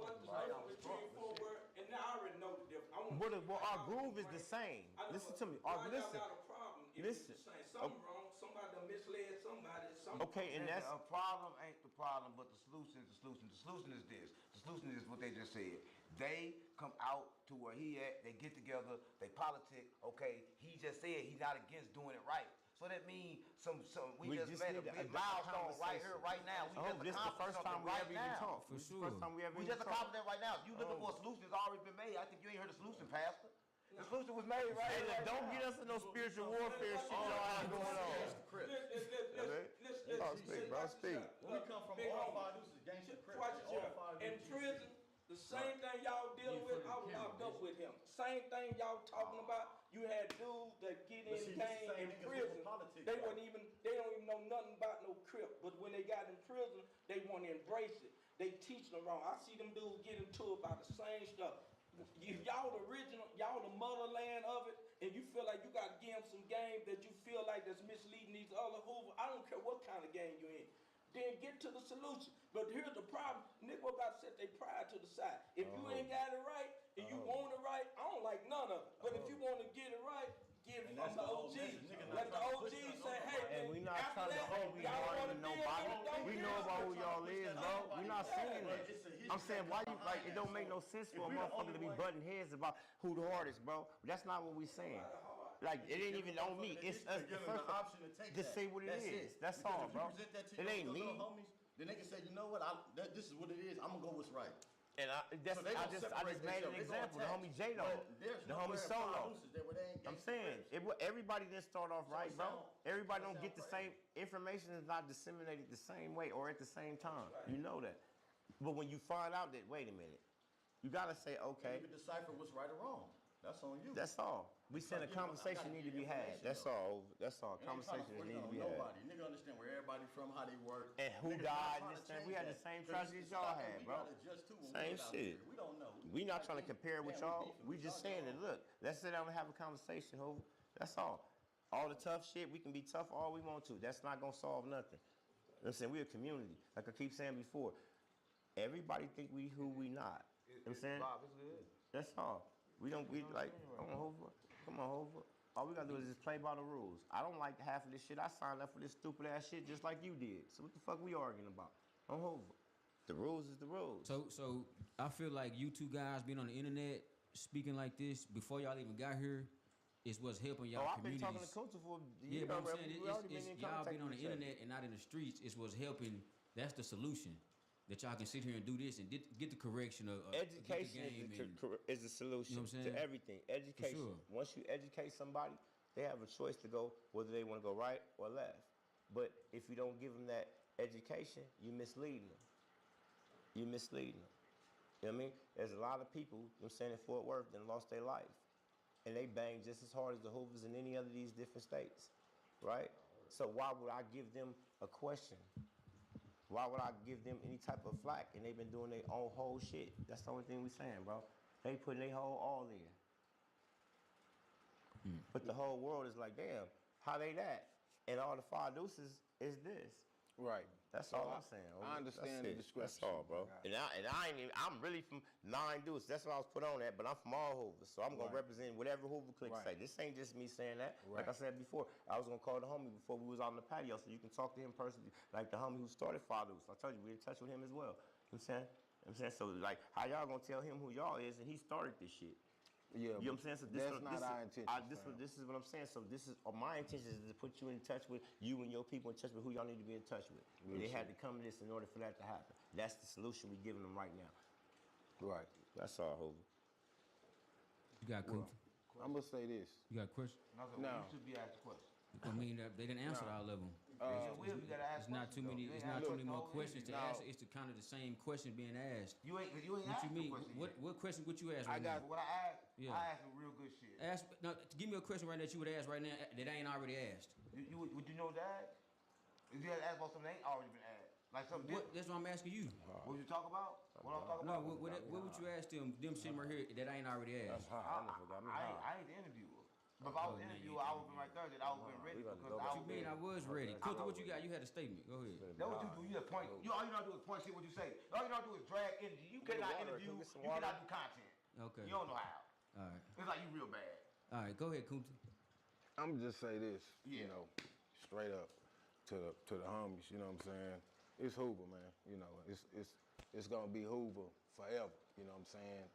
What's the difference between forward and now I already know the difference.
Well, our groove is the same. Listen to me. Listen.
Got a problem if
Listen.
it's the same. Something wrong. Somebody done misled somebody. Something.
Okay, and that's
A problem ain't the problem, but the solution is the solution. The solution is this. The solution is what they just said. They come out to where he at, they get together, they politic, okay, he just said he's not against doing it right. So that means we just made a big milestone right here, right now.
This is the first time we ever even talked.
For sure.
First time we ever
We
even
just
talked.
accomplished that right now. If you looking for a solution, it's already been made. I think you ain't heard the solution, Pastor. The solution was made right
Hey,
here.
look, don't get us in no spiritual warfare shit y'all have going on.
Speak,
bro, speak.
We come from all five gangster in prison. The same thing y'all dealing with, I was locked up with him. Same thing y'all talking about. You had dudes that get in gang in prison. They don't even know nothing about no Crip, but when they got in prison, they want to embrace it. They teach them wrong. I see them dudes get into it about the same stuff. If y'all the original, y'all the motherland of it, and you feel like you got to give them some game that you feel like that's misleading these other Hoover, I don't care what kind of game you're in. Then get to the solution. But here's the problem. Negro got to set their pride to the side. If you ain't got it right, and you want it right, I don't like none of it. But if you want to get it right, give it from the OG. Let the OG say, hey,
And we not
after
trying to
that,
hold
y'all wanna
nobody.
deal with it,
We
don't
know
deal
about who
with it.
y'all is, bro. We not saying that. I'm saying why you like it don't make no sense for a motherfucker to be butting heads about who the hardest, bro. That's not what we saying. Like it ain't even on me. It's us.
Give them the option to take
Just
that.
say what it
That's
is.
it.
That's
Because
all,
if you
bro.
present that to
It
your
ain't
little
me.
homies, then they can say, you know what, this is what it is. I'm gonna go what's right.
And I
So they
just
gonna separate
made an
themselves. They
example. The
gonna
homie
attach.
J-Lo,
But there's
the
nowhere
homie
in
Solo.
Proud there where they ain't
I'm
gangster
saying
friends.
everybody didn't start off right,
it
bro.
sound-
Everybody
so it
don't get the
sound
same information is not disseminated the same way or at the same time. You know that. But when you find out that, wait a minute, you gotta say,
Can't
okay,
even decipher what's right or wrong. That's on you.
that's all. We said a
gotta give- I
conversation
gotta
need to
give
be had.
information,
That's
though.
all. That's all.
It ain't trying
Conversation
to
that
force
need
it
to
on
be had.
nobody. Nigga understand where everybody from, how they work.
And who
Niggas not
died,
trying
this
to
thing.
change
We had the
that.
same
'Cause
tragedy
it's
as y'all
stuff
had,
that we
bro.
gotta adjust to when we
Same
was out
shit.
here. We don't know.
We not
Like,
trying to compare with
damn,
y'all.
beefing
We
with
just
y'all,
saying that, look, let's sit down and have a conversation, Hov. That's all. All the tough shit, we can be tough all we want to. That's not gonna solve nothing. You know what I'm saying? We're a community. Like I keep saying before, everybody think we who we not. You know what I'm saying?
Bob, it's good.
That's all. We like, come on, Hova. Come on, Hova. All we gotta do is just play by the rules. I don't like half of this shit. I signed up for this stupid ass shit just like you did. So what the fuck we arguing about? I'm Hova. The rules is the rules.
So I feel like you two guys being on the internet speaking like this before y'all even got here is what's helping y'all
I've been
communities.
talking to Kunta for a
Yeah,
year
but I'm
already.
saying
We already been
it's
in
y'all
contact
being on the
with each other.
internet and not in the streets is what's helping. That's the solution. That y'all can sit here and do this and get the correction of
Education
get the game
is the solution
You know what I'm saying?
to everything. Education.
sure.
Once you educate somebody, they have a choice to go whether they want to go right or left. But if you don't give them that education, you misleading them. You misleading them. You know what I mean? There's a lot of people, you know what I'm saying, in Fort Worth that lost their life. And they bang just as hard as the Hoovers in any other of these different states, right? So why would I give them a question? Why would I give them any type of flack? And they've been doing their own whole shit. That's the only thing we saying, bro. They putting their whole all in. But the whole world is like, damn, how they that? And all the five deuces is this.
Right.
That's
So
all I'm saying.
I understand
That's
the
it.
discrepancy.
That's all, bro. And I ain't even, I'm really from 9 Deuces. That's what I was put on that, but I'm from all Hoover. So I'm gonna
Right.
represent whatever Hoover clique
Right.
say. This ain't just me saying that. Like I
Right.
said before, I was gonna call the homie before we was out on the patio so you can talk to him personally. Like the homie who started 5 Deuces. I told you, we in touch with him as well. You know what I'm saying? You know what I'm saying? So like, how y'all gonna tell him who y'all is and he started this shit?
Yeah,
You know what I'm saying? So this
that's
what-
not
this
our
is-
intention.
this is what I'm saying. So this is my intention is to put you in touch with you and your people in touch with who y'all need to be in touch with. And they had to come to this in order for that to happen. That's the solution we're giving them right now.
Right.
That's all, Hoover.
You got Kunta?
I'm gonna say this.
You got a question?
No.
You should be asked a question.
I mean, they didn't answer all of them.
It's your will, you gotta ask
It's not too
questions,
many.
though. You
It's
ain't
not
asked
too many
the
more
whole
questions to
interview.
ask. It's the kind of the same question being asked.
You ain't
What
asked
you
the
mean?
question yet.
What question would you ask right
I got-
now?
What I asked,
Yeah.
I asked some real good shit.
Ask no. Give me a question right now that you would ask right now that I ain't already asked.
Would you know that? If you had asked about something that ain't already been asked, like something
What?
different.
That's what I'm asking you.
What would you talk about? What I'm talking
No.
about?
What would you ask them sitting right here that I ain't already asked?
I ain't the interviewer. But if I was the interviewer, I would have been right there. That I would have been ready because I
What you
would
mean? I
been.
was ready. Kunta, what you got? You had a statement. Go ahead.
That's what you do. You just point. All you know do is point shit what you say. All you know do is drag energy. You cannot
water.
interview.
Can we
You
get some water?
cannot do content.
Okay.
You don't know how.
All right.
It's like you real bad.
All right. Go ahead, Kunta.
I'm just say this,
Yeah.
you know, straight up to the homies. You know what I'm saying? It's Hoover, man. You know, it's gonna be Hoover forever. You know what I'm saying?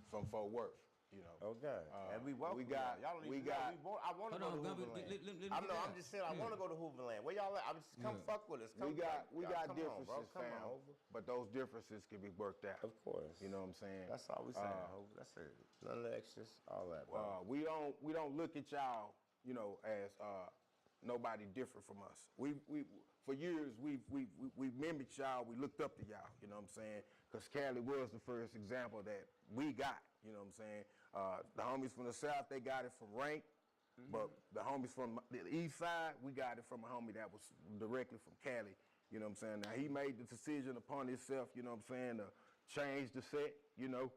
From Fort Worth. You know.
Okay. And we welcome
we got-
y'all. Y'all don't
we
even
got-
know. I want to
Hold
go to
on,
Hooverland.
let me
I
get
know.
out.
I'm just saying. I
Yeah.
want to go to Hooverland. Where y'all at? I'm just come
Yeah.
fuck with us. Come
We got
come on,
differences,
bro. Come
fam,
on, Hoover.
but those differences can be worked out.
Of course.
You know what I'm saying?
That's all we saying, Hoover. That's it. None of the extras. All that, bro.
We don't look at y'all, you know, as nobody different from us. We for years we mimicked y'all. We looked up to y'all. You know what I'm saying? Because Cali was the first example that we got. You know what I'm saying? The homies from the South, they got it from Rank.
But the homies from the east side, we got it from a homie that was directly from Cali. You know what I'm saying? Now he made the decision upon himself, you know what I'm saying, to change the set, you know.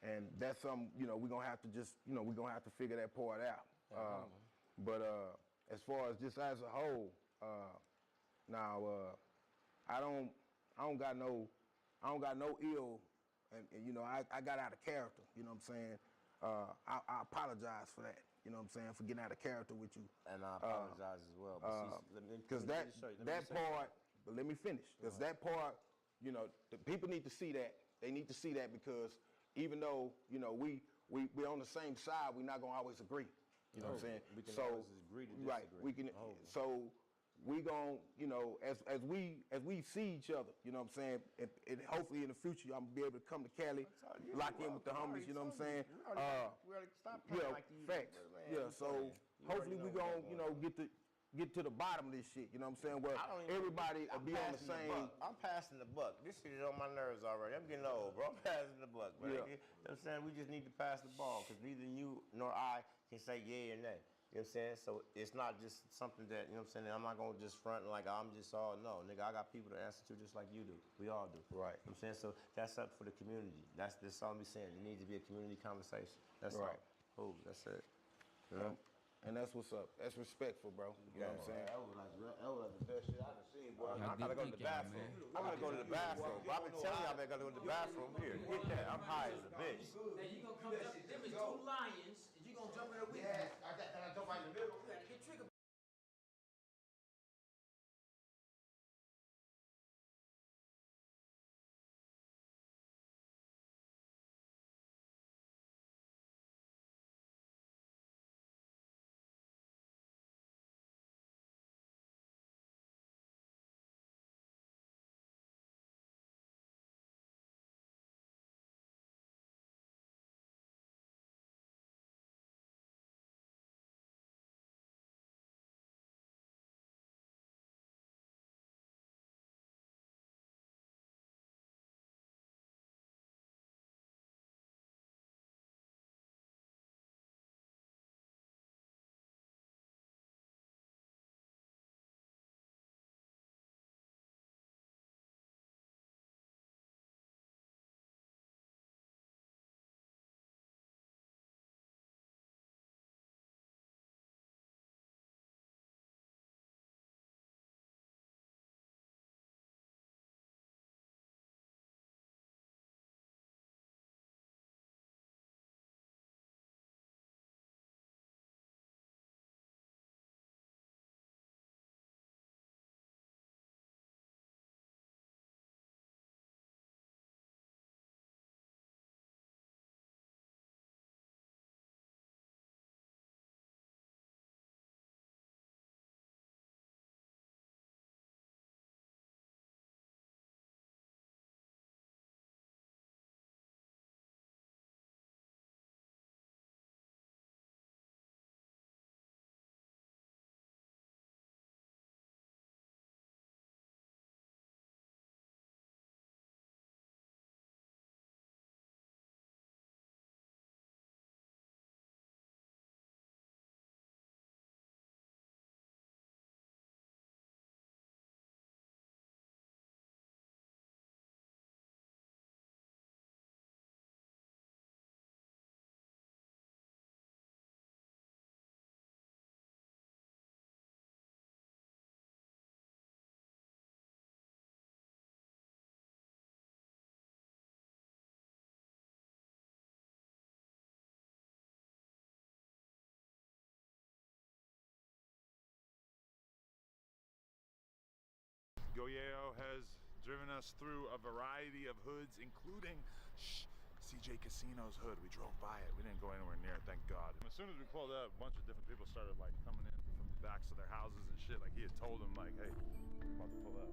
And that's something, you know, we're gonna have to just, you know, we're gonna have to figure that part out. But as far as just as a whole, now I don't got no ill, and you know, I got out of character, you know what I'm saying? I apologize for that, you know what I'm saying, for getting out of character with you.
And I apologize as well.
Because that part, but let me finish. Because that part, you know, the people need to see that. They need to see that because even though, you know, we're on the same side, we're not gonna always agree. You know what I'm saying?
We can always agree to disagree.
Right. We can. So we gon', you know, as we see each other, you know what I'm saying, and hopefully in the future I'm gonna be able to come to Cali, lock in with the homies, you know what I'm saying?
We already stopped playing like these.
Facts. Yeah. So hopefully we gonna, you know, get to the bottom of this shit. You know what I'm saying? Well, everybody will be on the same.
I'm passing the buck. This shit is on my nerves already. I'm getting old, bro. I'm passing the buck, man.
Yeah.
You know what I'm saying? We just need to pass the ball because neither you nor I can say yay or nay. You know what I'm saying? So it's not just something that, you know what I'm saying, I'm not going to just front like I'm just all, no. Nigga, I got people to answer to just like you do. We all do.
Right.
You know what I'm saying? So that's up for the community. That's all I'm saying. It needs to be a community conversation. That's
Right.
all. Oh, that's it. You
Yeah.
know?
And that's what's up. That's respectful, bro. You know what I'm saying?
That was like the best shit I've seen, boy.
I gotta go to the bathroom. I'm gonna go to the bathroom. I've been telling y'all I gotta go to the bathroom. Here, get that. I'm high as a bitch.
Now you gonna come jump, them is 2 lions, and you gonna jump in there with me.
I jump right in the middle.
You gotta get triggered.
Goyeo has driven us through a variety of hoods, including CJ Casino's hood. We drove by it. We didn't go anywhere near it, thank God. As soon as we pulled up, a bunch of different people started like coming in from the backs of their houses and shit. Like he had told them like, hey, I'm about to pull up.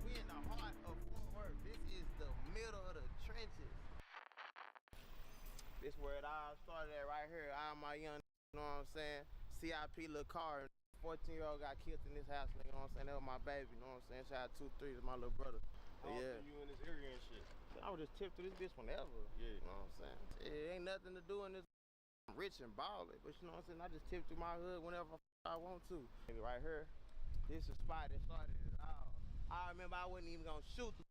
We in the heart of Fort Worth. This is the middle of the trenches. This where it all started at right here. All my young, you know what I'm saying? CIP little car. 14-year-old got killed in this house, nigga, you know what I'm saying? That was my baby, you know what I'm saying? Shout out 2-3 to my little brother. But yeah.
You in this area and shit.
I would just tip to this bitch whenever.
Yeah.
You know what I'm saying? It ain't nothing to do in this rich and ballin', but you know what I'm saying? I just tip through my hood whenever I want to. Nigga, right here, this is the spot that started it all. I remember I wasn't even gonna shoot the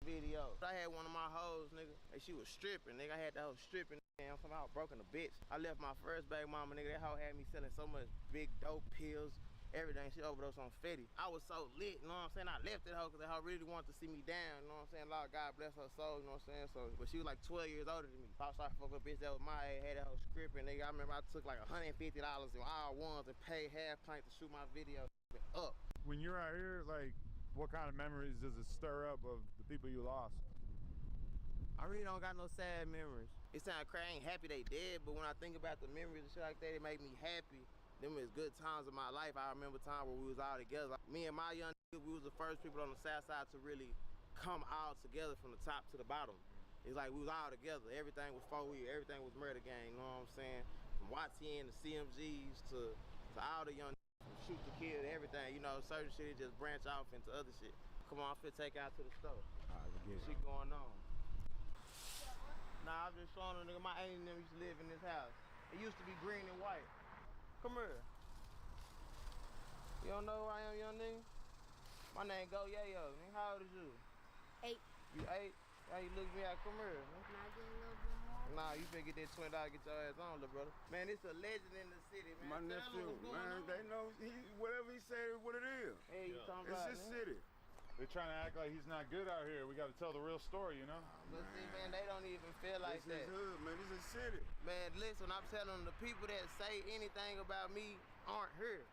video. I had one of my hoes, nigga, and she was stripping, nigga. I had that hoe stripping, and somehow broken a bitch. I left my first baby mama, nigga. That hoe had me selling so much big dope pills, everything. She overdosed on Fetty. I was so lit, you know what I'm saying? I left that hoe because that hoe really wanted to see me down, you know what I'm saying? Lord God bless her soul, you know what I'm saying? So, but she was like 12 years older than me. I started fucking a bitch that was my age, had that hoe scripting, nigga. I remember I took like $150 in all ones and paid half pint to shoot my video up.
When you're out here, like, what kind of memories does it stir up of the people you lost?
I really don't got no sad memories. It sound crazy, I ain't happy they dead, but when I think about the memories and shit like that, it make me happy. Them is good times of my life. I remember time where we was all together. Me and my young niggas, we was the first people on the south side to really come all together from the top to the bottom. It's like we was all together. Everything was 4 years, everything was murder gang, you know what I'm saying? From YTN to CMGs to all the young niggas, from shoot to kill, everything. You know, certain shit just branch off into other shit. Come on, I'm finna take out to the store.
All right, we get it.
Shit going on. Nah, I'm just showing them, nigga, my auntie and them used to live in this house. It used to be green and white. Come here. You don't know who I am, young nigga? My name Go Yayo. Nigga, how old is you?
8.
You 8? How you look me out? Come here.
Can I get a little bit more?
Nah, you finna get that $20, get your ass on, little brother. Man, it's a legend in the city, man.
My
Tell them
nephew,
what's going
man,
on.
they know whatever he said is what it is.
Hey, you talking
It's
about,
his
man?
city.
They're trying to act like he's not good out here. We got to tell the real story, you know?
But see, man, they don't even feel like
This
that.
is hood, man. This is city.
Man, listen, I'm telling them, the people that say anything about me aren't here.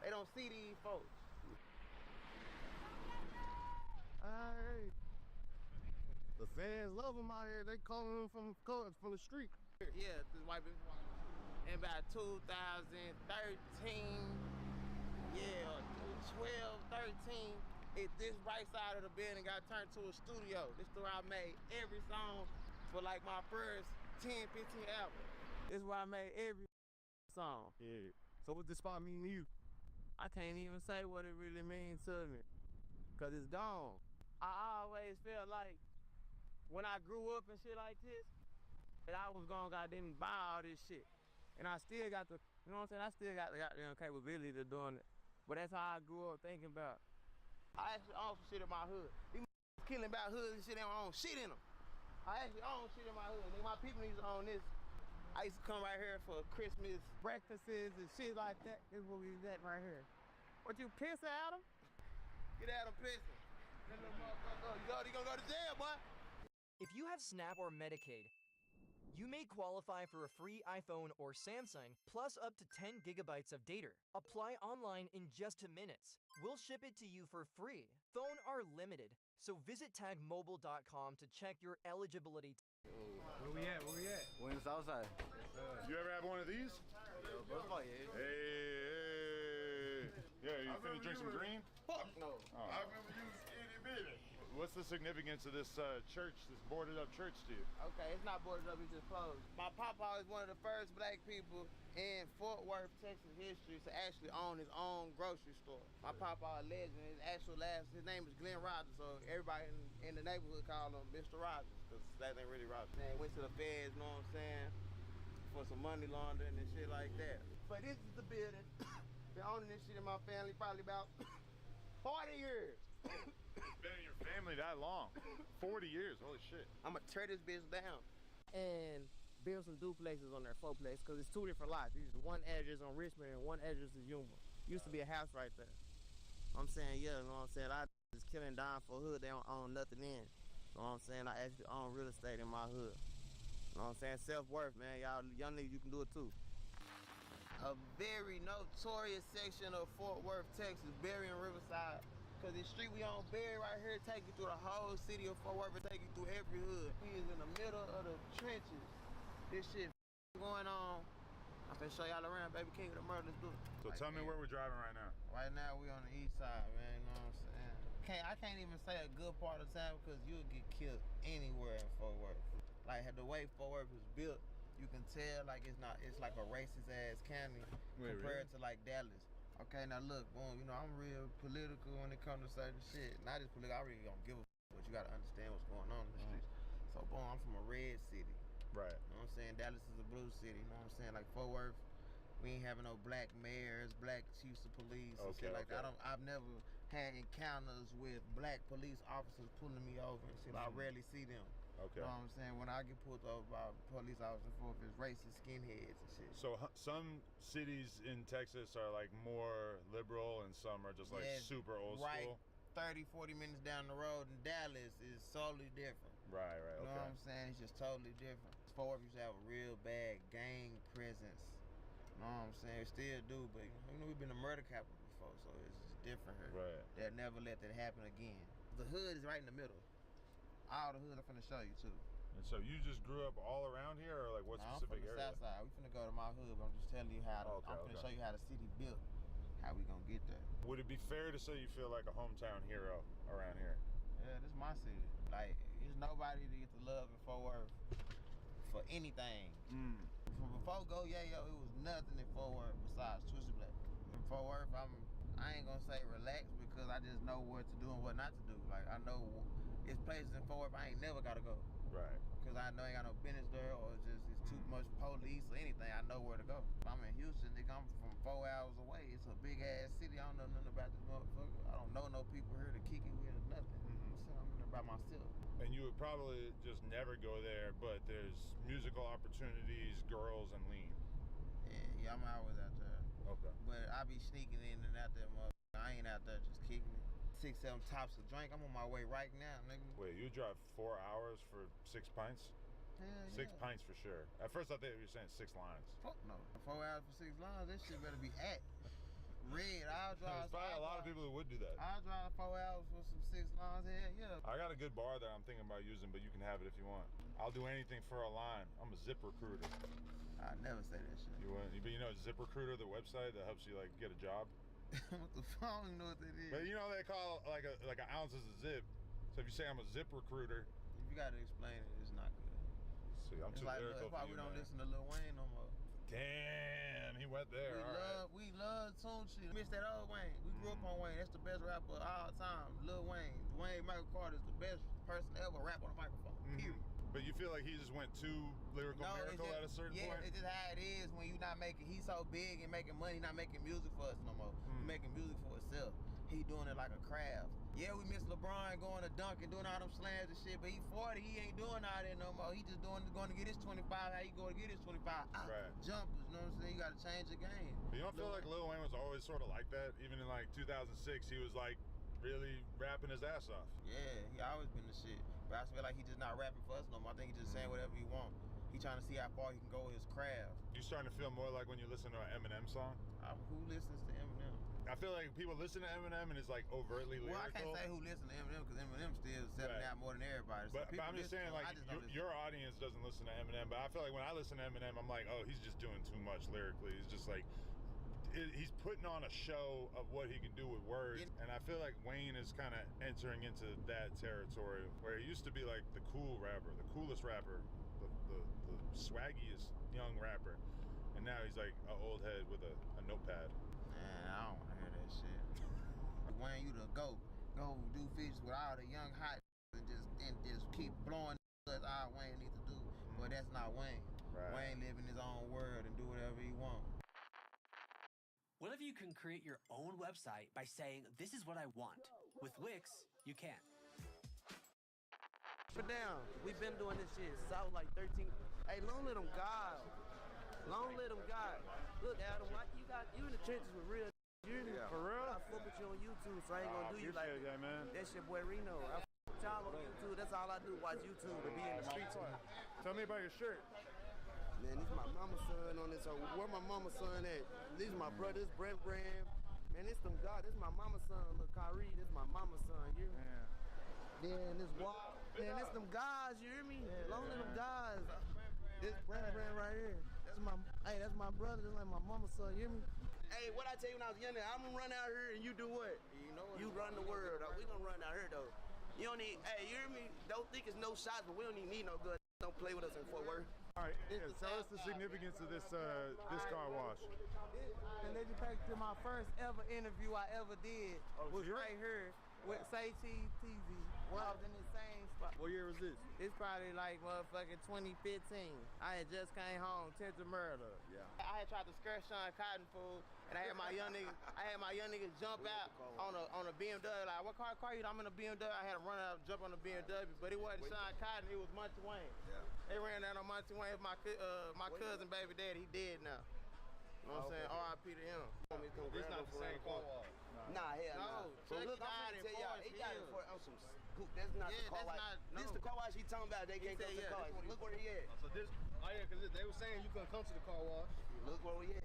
They don't see these folks.
Hey. The fans love him out here. They calling him from the street.
Yeah, this white people. In about 2013, yeah, 12, 13, this right side of the building got turned to a studio. This is where I made every song for like my first 10, 15 albums. This is where I made every song.
Yeah. So what this spot mean to you?
I can't even say what it really means to me, cause it's gone. I always felt like when I grew up and shit like this, that I was gonna goddamn buy all this shit. And I still got the, you know what I'm saying? I still got the goddamn capability of doing it. But that's how I grew up thinking about. I actually own some shit in my hood. These killing about hoods and shit, they don't own shit in them. I actually own shit in my hood. Nigga, my people used to own this. I used to come right here for Christmas breakfasts and shit like that. This is where we was at right here. What you pissing at him? Get at him pissing. That little motherfucker, you gonna go to jail, boy.
If you have Snap or Medicaid, you may qualify for a free iPhone or Samsung plus up to 10 gigabytes of data. Apply online in just minutes. We'll ship it to you for free. Phone are limited, so visit tagmobile.com to check your eligibility.
Where we at?
We're in the south side.
You ever have one of these? Hey. Yeah, you finna drink some green?
Fuck no.
Oh.
I remember you was itty bitty.
What's the significance of this church, this boarded up church to you?
Okay, it's not boarded up, it's just closed. My papa is one of the first black people in Fort Worth, Texas history to actually own his own grocery store. My papa a legend. His name is Glenn Rogers, so everybody in the neighborhood called him Mr. Rogers, because that ain't really Rogers. Man, went to the feds, you know what I'm saying, for some money laundering and shit like that. But this is the building. Been owning this shit in my family probably about 40 years.
It's been in your family that long. 40 years, holy shit.
I'ma tear this bitch down and build some duplexes on there, 4-plex, because it's 2 different lots. These is one address on Richmond and one address is Yuma. Used to be a house right there. I'm saying, yeah, you know what I'm saying? I is killing down for hood, they don't own nothing in. You know what I'm saying? I actually own real estate in my hood. You know what I'm saying? Self-worth, man. Y'all young niggas, you can do it too. A very notorious section of Fort Worth, Texas, Berry and Riverside. Cause this street we on Berry right here take you through the whole city of Fort Worth and take you through every hood. We is in the middle of the trenches. This shit going on. I'm finna show y'all around, baby. King of the murder, let's do it.
So tell me where we're driving right now.
Right now we on the east side, man, you know what I'm saying? I can't even say a good part of town because you'll get killed anywhere in Fort Worth. Like the way Fort Worth is built, you can tell like it's like a racist ass county compared to like Dallas. Okay, now look, boom, you know, I'm real political when it comes to certain shit. Not just political, I really don't give a but you gotta understand what's going on in the streets. So boom, I'm from a red city.
Right.
You know what I'm saying? Dallas is a blue city, you know what I'm saying? Like Fort Worth, we ain't having no black mayors, black chiefs of police and shit like that. I've never had encounters with black police officers pulling me over and shit. I rarely see them.
Okay.
You know what I'm saying? When I get pulled over by police officers for it's racist skinheads and shit.
So some cities in Texas are like more liberal and some are just like super old school.
30, 40 minutes down the road in Dallas is totally different.
Right,
You know what I'm saying? It's just totally different. Fort Worth used to have a real bad gang presence. You know what I'm saying? It still do, but you know we've been a murder capital before, so it's just different here.
Right.
They'll never let that happen again. The hood is right in the middle. All the hood I'm finna show you too.
And so you just grew up all around here, or like what specific
I'm from the
area?
south side. We finna go to my hood, but I'm just telling you how I'm finna show you how the city built, how we gonna get there.
Would it be fair to say you feel like a hometown hero around here?
Yeah, this is my city. Like, there's nobody to get the love in Fort Worth for anything. From before Go Yayo, it was nothing in Fort Worth besides Twisted Black. In Fort Worth, I ain't gonna say relaxed because I just know what to do and what not to do. Like, I know it's places in Fort Worth I ain't never gotta go.
Right.
Because I know I ain't got no business there or it's too much police or anything. I know where to go. If I'm in Houston, nigga, I'm from 4 hours away. It's a big ass city. I don't know nothing about this motherfucker. I don't know no people here to kick it with or nothing. So I'm in there by myself.
And you would probably just never go there, but there's musical opportunities, girls, and lean.
Yeah, I'm always out there.
Okay.
But I be sneaking in and out there, motherfucker. I ain't out there just kicking it. 6, 7 tops of drink. I'm on my way right now, nigga.
Wait, you drive 4 hours for 6 pints?
Hell
6 pints for sure. At first I thought you were saying 6 lines.
Fuck no. 4 hours for 6 lines, this shit better be at. Red, I'll drive.
There's probably a lot of people who would do that.
I'll drive 4 hours for some 6 lines. Hell yeah.
I got a good bar that I'm thinking about using, but you can have it if you want. I'll do anything for a line. I'm a Zip Recruiter.
I never say that shit.
But you know Zip Recruiter, the website that helps you like get a job?
What the fuck? I don't even know what that is.
But you know they call like an ounce is a zip. So if you say I'm a Zip Recruiter,
if you gotta explain it, it's not good.
See, I'm
it's
too
like,
lyrical
that's why
for
we
you,
don't
man.
listen to Lil Wayne no more.
Damn, he went there.
We love Tunechi. Miss that old Wayne. We grew up on Wayne. That's the best rapper of all time. Lil Wayne. Dwayne Michael Carter is the best person to ever rap on a microphone. Period.
But you feel like he just went too lyrical miracle at a certain point?
Yeah, it's just how it is when you not making, he's so big and making money, not making music for us no more. He's making music for himself. He doing it like a craft. Yeah, we miss LeBron going to dunk and doing all them slams and shit, but he 40, he ain't doing all that no more. He just going to get his 25, how you going to get his 25?
Right.
Jumpers, you know what I'm saying? You got to change the game.
But you don't feel like Lil Wayne was always sort of like that? Even in like 2006, he was like really rapping his ass off.
Yeah, he always been the shit. But I feel like he just not rapping for us no more. I think he just saying whatever he want. He trying to see how far he can go with his craft.
You starting to feel more like when you listen to an Eminem song?
Who listens to Eminem?
I feel like people listen to Eminem and it's like overtly lyrical.
Well, I can't say who listens to Eminem because Eminem still selling out more than everybody. So
But I'm just saying, like, your audience doesn't listen to Eminem, but I feel like when I listen to Eminem, I'm like, oh, he's just doing too much lyrically. He's just like, he's putting on a show of what he can do with words. And I feel like Wayne is kind of entering into that territory where he used to be like the cool rapper, the coolest rapper, the swaggiest young rapper. And now he's like an old head with a notepad.
Man, I don't want to hear that shit. Wayne, you the go do features with all the young hot and just keep blowing that's all Wayne needs to do. But that's not Wayne.
Right.
Wayne live in his own world and do whatever he wants.
What if you can create your own website by saying, this is what I want? With Wix, you can.
But down, we've been doing this shit since I was like 13. Hey, long let them God. Long let them God. Look, Adam, you in the trenches with real. You
For real?
I fuck with you on YouTube, so I ain't gonna do you like
that, man.
That's your boy Reno. I fuck with y'all on YouTube. That's all I do, watch YouTube to be in the streets.
Tell me about your shirt.
Man, this is my mama's son on this. So where my mama's son at? These my brothers, Brent Brand. Man, this them God. This my mama's son, look, Kyrie. This my mama's son. You hear me? Yeah. Then this Walt. Man, this them guys. You hear me? Long as them guys. This Brent Brand right here. That's my brother. That's like my mama's son. You hear me? Hey, what I tell you when I was younger, I'm gonna run out here and you do what? You run the world. We gonna run out here though. You don't need. Hey, you hear me? Don't think it's no shots, but we don't even need no good. don't play with us in Fort Worth.
All right, yeah, tell us the significance of this car wash.
And they just take to my first ever interview I ever did was
serious?
right here with Say Cheese TV. I was in the same spot.
What year was this?
It's probably like motherfucking 2015. I had just came home, attempted murder.
Yeah.
I had tried to scare Sean Cotton fool, and I had my young niggas jump out on a BMW. Like, what car you? I'm in a BMW. I had to run out and jump on the BMW, but it wasn't Sean Cotton. It was Muncie Wayne.
Yeah.
They ran down on Muncie Wayne. My cousin, baby daddy, he dead now. You know what I'm saying? R.I.P. to him.
This not the same car wash.
Nah, hell no.
Chuck
Look, I'm
died
finna
in
tell y'all,
Forest
he got it
Hill.
for on some scoop. That's not the car wash. This the car wash he talking about. They can't come to the car wash. Look where he at.
So this, because they were saying you couldn't come to the car wash.
Look where we at.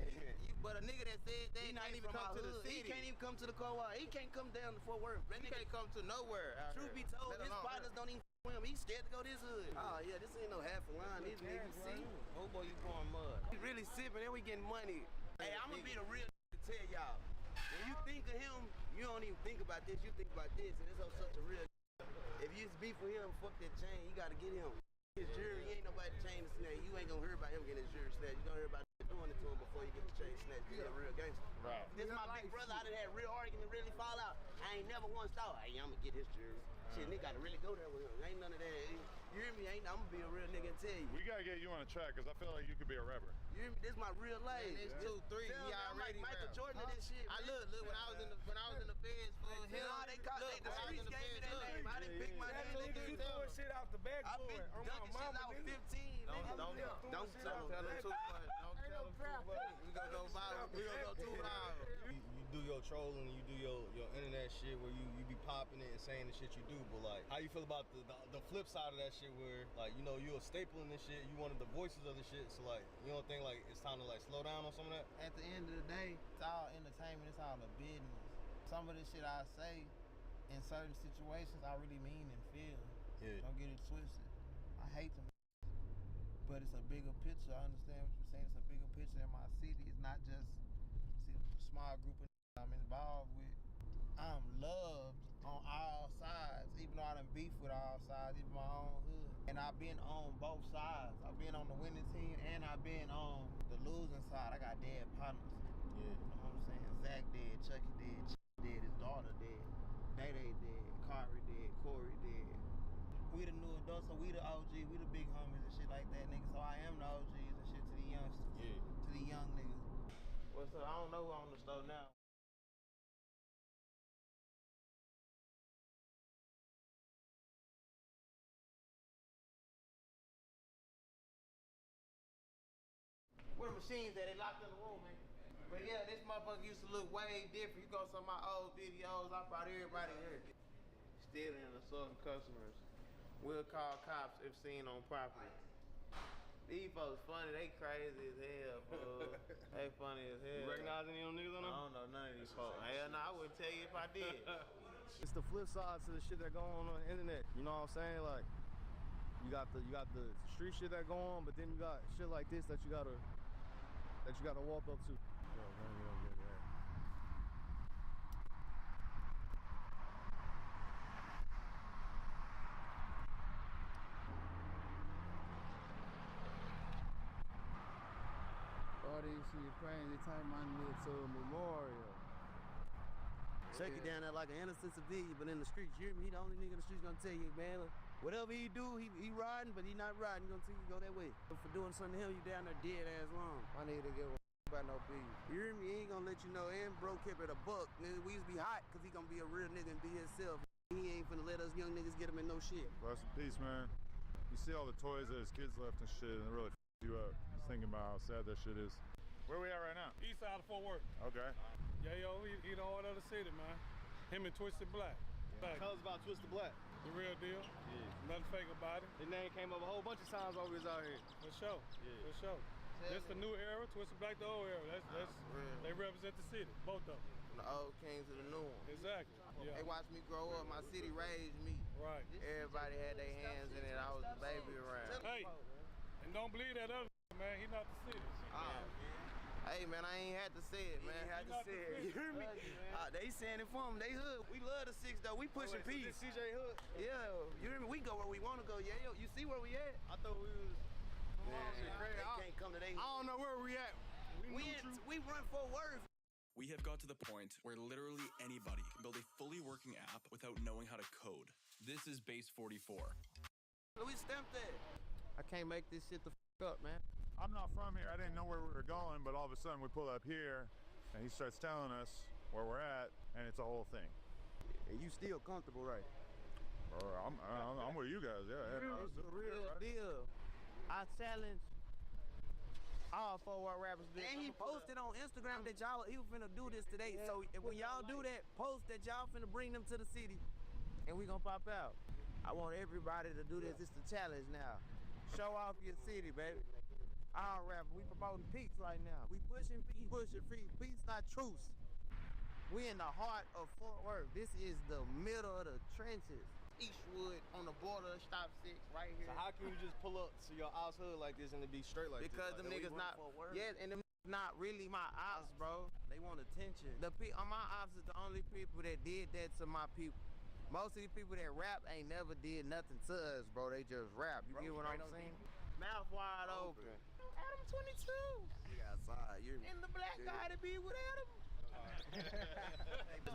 But a nigga that said that
He not
can't
even
even come
from
to
our
the
hood. He
city.
can't even come to the car wash. He can't come down to Fort Worth. That
He
nigga
can't come to nowhere. out
Truth
here.
be told,
Let
his
alone
partners don't even f with him. He's scared to go this hood. Oh yeah, this ain't no half a line. These niggas see.
Oh boy, you pouring mud.
He really sipping and we getting money. Hey, I'm gonna be the real to tell y'all. When you think of him, you don't even think about this. You think about this, and this is such a real. If you just beef with him, fuck that chain. You gotta get him. His jury, ain't nobody chain to snatch. You ain't gonna hear about him getting his jury snatched. You gonna hear about doing it to him before you get the chain snatched. He's a real gangster.
Right.
This is my big brother. I done had real argument, really fall out. I ain't never once thought, hey, I'm gonna get his jury. Shit, nigga gotta really go there with him. Ain't none of that. You hear me? I'm gonna be a real nigga and tell you.
We gotta get you on a track because I feel like you could be a rapper.
You hear me? This my real life.
And it's 2, 3.
Tell me, I'm like Michael Jordan of this shit.
I
man.
look when I was in the feds for him.
Nah, they call the streets gave me that name. I didn't pick my name.
You throwing shit out the back
I've been dunking shit out 15.
Don't tell him too much. Don't tell him too much. We gonna go viral. We gonna go too viral.
You do your trolling, you do your internet shit where you be popping it and saying the shit you do, but like, how you feel about the flip side of that shit where, like, you know, you're a staple in this shit, you one of the voices of the shit, so like, you don't think like it's time to like slow down on some of that?
At the end of the day, it's all entertainment. It's all a business. Some of the shit I say in certain situations, I really mean and feel.
Yeah.
Don't get it twisted. I hate them, but it's a bigger picture. I understand what you're saying. It's a bigger picture in my city. It's not just a small group of I'm involved with. I'm loved on all sides, even though I done beef with all sides, even my own hood. And I've been on both sides. I've been on the winning team and I've been on the losing side. I got dead partners.
Yeah.
You know what I'm saying? Zach dead, Chucky dead, dead, his daughter dead, Day dead, Kari dead, Corey dead. We the new adults, so we the OG, we the big homies and shit like that, nigga. So I am the OGs and shit to the youngsters.
Yeah.
To the young niggas. What's up? I don't know who on the stove now. Where the machines at? They locked in the room, man. But yeah, this motherfucker used to look way different. You go to some of my old videos, I brought everybody here. Still in assaulting customers. We'll call cops if seen on property. These folks funny, they crazy as hell, fool. They funny as hell.
You recognize any of them niggas on them?
I don't know none of these folks. Hell no, I wouldn't tell you if I did.
It's the flip side to the shit that go on the internet. You know what I'm saying? Like, you got the street shit that go on, but then you got shit like this that you gotta walk up to. Yo, man, you don't get that.
All this shit crazy. They turn my nigga to a memorial.
Chucky down there like an innocent civilian, but in the streets, you hear me? He the only nigga in the streets gonna tell you, man, whatever he do, he riding, but he not riding. He gonna tell you go that way. But for doing something to him, you down there dead ass long.
My nigga didn't give a about no beef.
You hear me? He ain't gonna let you know. And bro kept it a buck. Nigga, we used to be hot, cause he gonna be a real nigga and be himself. He ain't finna let us young niggas get him in no shit.
Rest in peace, man. You see all the toys that his kids left and shit, and it really f***ed you up. Just thinking about how sad that shit is. Where we at right now?
East side of Fort Worth.
Okay.
Yeah, yo, he the heart of the city, man. Him and Twisted Black.
Yeah. Tell us about Twisted Black.
The real deal.
Yeah.
Nothing fake about it.
His name came up a whole bunch of times while we was out here.
For sure. Yeah. For sure. This the new era, Twisted Black the old era. That's they represent the city, both of them.
From the old king to the new one.
Exactly. Yeah.
They watched me grow up. My city raised me.
Right.
Everybody had their hands in it. I was the baby around.
Hey, and don't believe that other man. He not the city.
Oh, Hey man, I ain't had to say it, man.
had to say it. You hear me?
They saying it for them. They hood. We love the 6 though. We pushing peace.
CJ Hood.
Yeah, you hear me? We go where we want to go. Yeah, yo, you see where we at?
I thought we was.
They can't come to they.
I don't know where we at.
We run for Worth.
We have got to the point where literally anybody can build a fully working app without knowing how to code. This is Base 44.
We stamped that. I can't make this shit the up, man.
I'm not from here. I didn't know where we were going, but all of a sudden we pull up here, and he starts telling us where we're at, and it's a whole thing.
And you still comfortable, right?
I'm with you guys, yeah.
It's a real deal. I challenge all 4 rappers. And he posted on Instagram that he was finna do this today. So when y'all do that, post that y'all finna bring them to the city, and we gonna pop out. I want everybody to do this. It's the challenge now. Show off your city, baby. All rappers, we promoting peace right now. We pushing peace. Peace, not truce. We in the heart of Fort Worth. This is the middle of the trenches. Eastwood on the border of Stop 6 right here.
So how can you just pull up to your ops hood like this and it be straight like
because
this?
Them niggas not, and them not really my ops, bro. They want attention. My ops is the only people that did that to my people. Most of these people that rap ain't never did nothing to us, bro. They just rap. You get what I'm saying? Mouth wide open. Adam 22.
You outside.
And the black guy to be with Adam.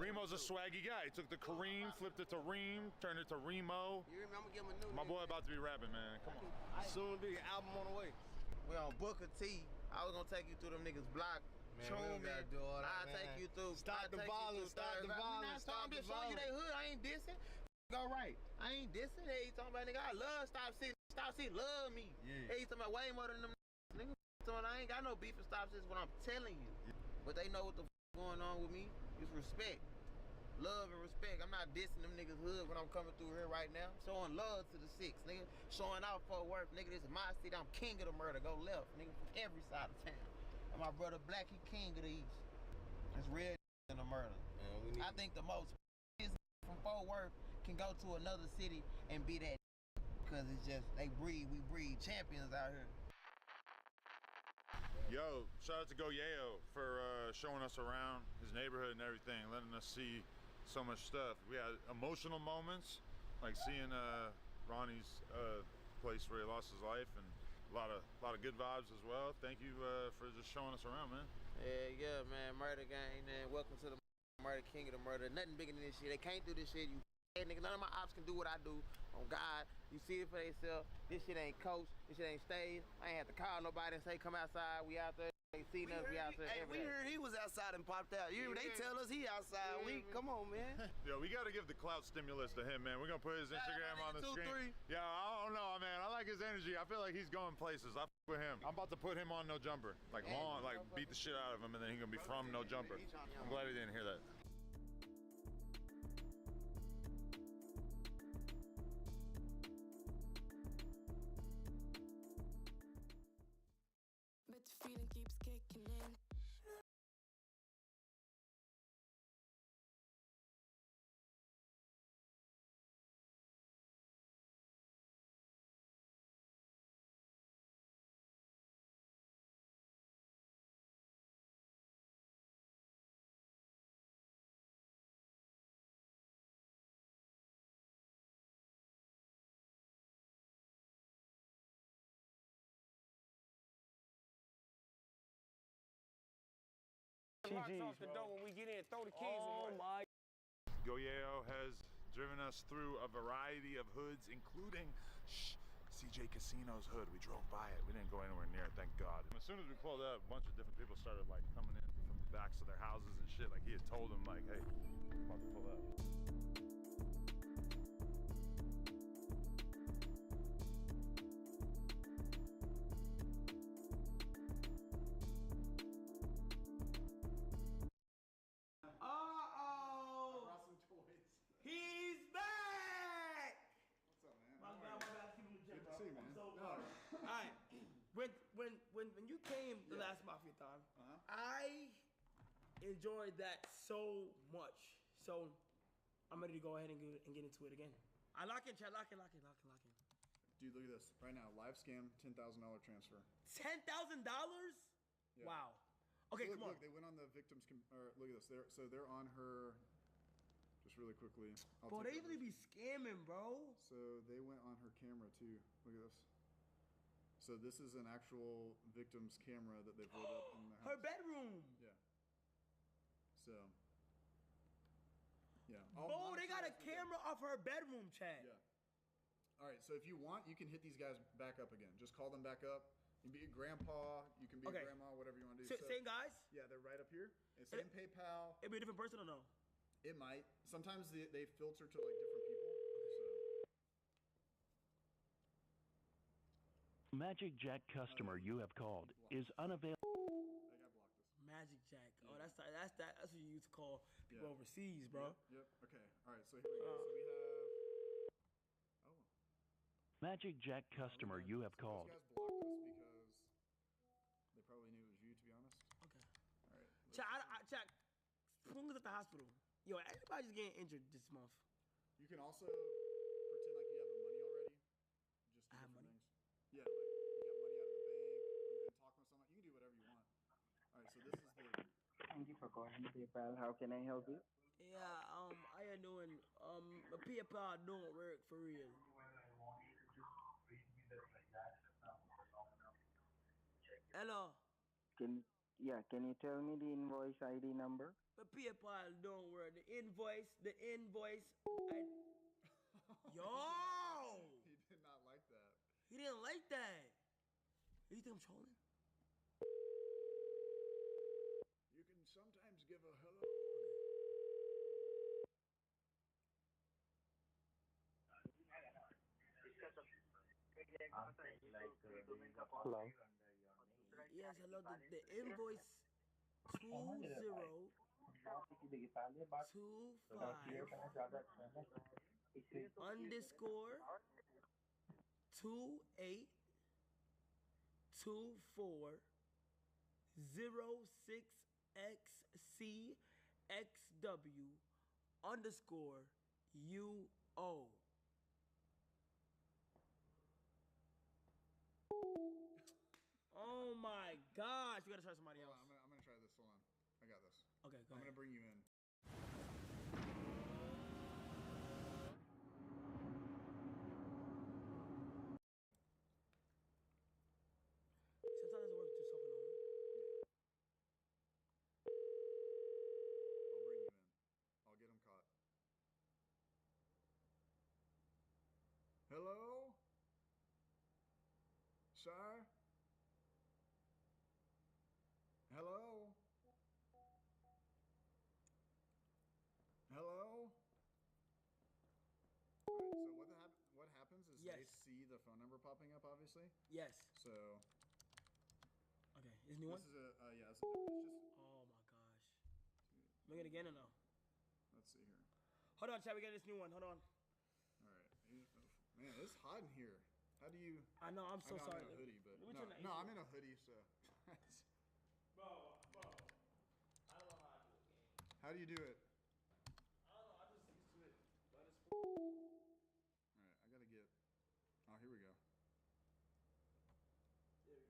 Remo's a swaggy guy. He took the Kareem, flipped it to Reem, turned it to Remo.
You remember? I'm gonna give him a new
My boy about to be rapping, man. Come on.
Soon be an album on the way.
We on Booker T. I was gonna take you through them niggas' block.
Man, we don't gotta do all that,
I'll take you through.
Stop the violence. Stop the violence.
I'm just showing you they hood. I ain't dissing. Go right. I ain't dissing. They talking about nigga. I love Stop City. Stop City love me.
Yeah.
They talking about way more than them niggas. I ain't got no beef with Stop City. What I'm telling you. But they know what the going on with me. It's respect. Love and respect. I'm not dissing them niggas hood when I'm coming through here right now. Showing love to the 6, nigga. Showing out Fort Worth, nigga. This is my city. I'm king of the murder. Go left, nigga. From every side of town. And my brother Black, he king of the East. It's real in the murder. I think the most from Fort Worth can go to another city and be that because it's just we breed champions out here.
Yo, shout out to Go Yayo for showing us around his neighborhood and everything, letting us see so much stuff. We had emotional moments, like seeing Ronnie's place where he lost his life, and a lot of good vibes as well. Thank you for just showing us around, man.
Yeah, man. Murder gang, man. Welcome to the murder king of the murder. Nothing bigger than this shit. They can't do this shit. You nigga. None of my ops can do what I do. On God, you see it for themselves. This shit ain't coach. This shit ain't stage. I ain't have to call nobody and say come outside. We out there. They seen us. We out there.
Hey, we heard he was outside and popped out. They tell us he outside. Come on, man.
Yo, we got to give the clout stimulus to him, man. We're going to put his Instagram on the screen. Yeah, I don't know, man. I like his energy. I feel like he's going places. I f with him. I'm about to put him on No Jumper. Like beat the shit out of him, and then he's going to be from No Jumper. I'm glad he didn't hear that.
But the feeling keeps kicking in.
Locks off the door when we get in. Throw the keys away.
My.
Go Yayo has driven us through a variety of hoods, including CJ Casino's hood. We drove by it. We didn't go anywhere near it, thank God. As soon as we pulled up, a bunch of different people started like coming in from the backs of their houses and shit. Like he had told them, like, hey, I'm about to pull up.
He's back!
What's up, man? My bad, keep him
Good
to see, man. I'm so
All right. When you came the last Mafia time, I enjoyed that so much. So I'm ready to go ahead and get into it again. I lock in, chat. Lock in.
Dude, look at this. Right now, live scam, $10,000 transfer.
$10,000?
Yeah.
Wow.
Okay,
so
come on.
Look, they went on the victim's. Or look at this. They're on her. Just really quickly.
Bro, they usually be scamming, bro.
So they went on her camera too. Look at this. So this is an actual victim's camera that they've lit up in the house.
Her bedroom.
Yeah. So. Yeah.
Bro, they got a camera off her bedroom, chat.
Yeah. All right. So if you want, you can hit these guys back up again. Just call them back up. You can be a grandpa. You can be a grandma. Whatever you want to do.
Same guys?
Yeah, they're right up here. Same PayPal.
It be a different person or no?
It might. Sometimes they filter to like different people.
Magic Jack customer you have called is unavailable.
Magic Jack. Oh, that's what you used to call people overseas, bro.
Yep. Okay. All right. So here we go. So we have. Oh.
Magic Jack customer you have called.
Those guys blocked us because they probably knew it was you, to be honest.
Okay.
All right.
Chat. Spoon is at the hospital. Yo, everybody's getting injured this month.
You can also pretend like you have the money already. Just do different things. Yeah, like you got money out of the bank. You've been talking with someone. You can do whatever you want. All right. So this is the.
Thank you for calling PayPal. How can I help you?
Yeah, how you doing? The PayPal don't work for real. Hello.
Can you tell me the invoice ID number?
The PayPal don't work. The invoice. Yo!
He did not like that.
He didn't like that. You think I'm trolling?
You can sometimes give a hello.
Hello.
Yes, hello. The invoice 2025 underscore 2824 06XCXW underscore UO. Oh my gosh, you gotta try somebody else.
I'm gonna try this. Hold on. I got this.
Okay, go
I'm
ahead.
gonna bring you in.
Sometimes it works to something on.
I'll bring you in. I'll get him caught. Hello? Sir? Hello? Hello? Alright, so what happens is they see the phone number popping up, obviously.
Yes.
So.
Okay, is new one?
This is it's just.
Oh my gosh. Make it again or no?
Let's see here.
Hold on, chat. We got this new one. Hold on.
All right. Man, it's hot in here. How do you?
I know. I'm so sorry.
I'm in a hoodie, but
Let me turn the
no,
AC
I'm
on.
in a hoodie, so.
Bro. I don't know how to do it, game.
How do you do it?
I don't know. I'm just used to it. But it's
All right, I gotta get. Oh, here we go.
There we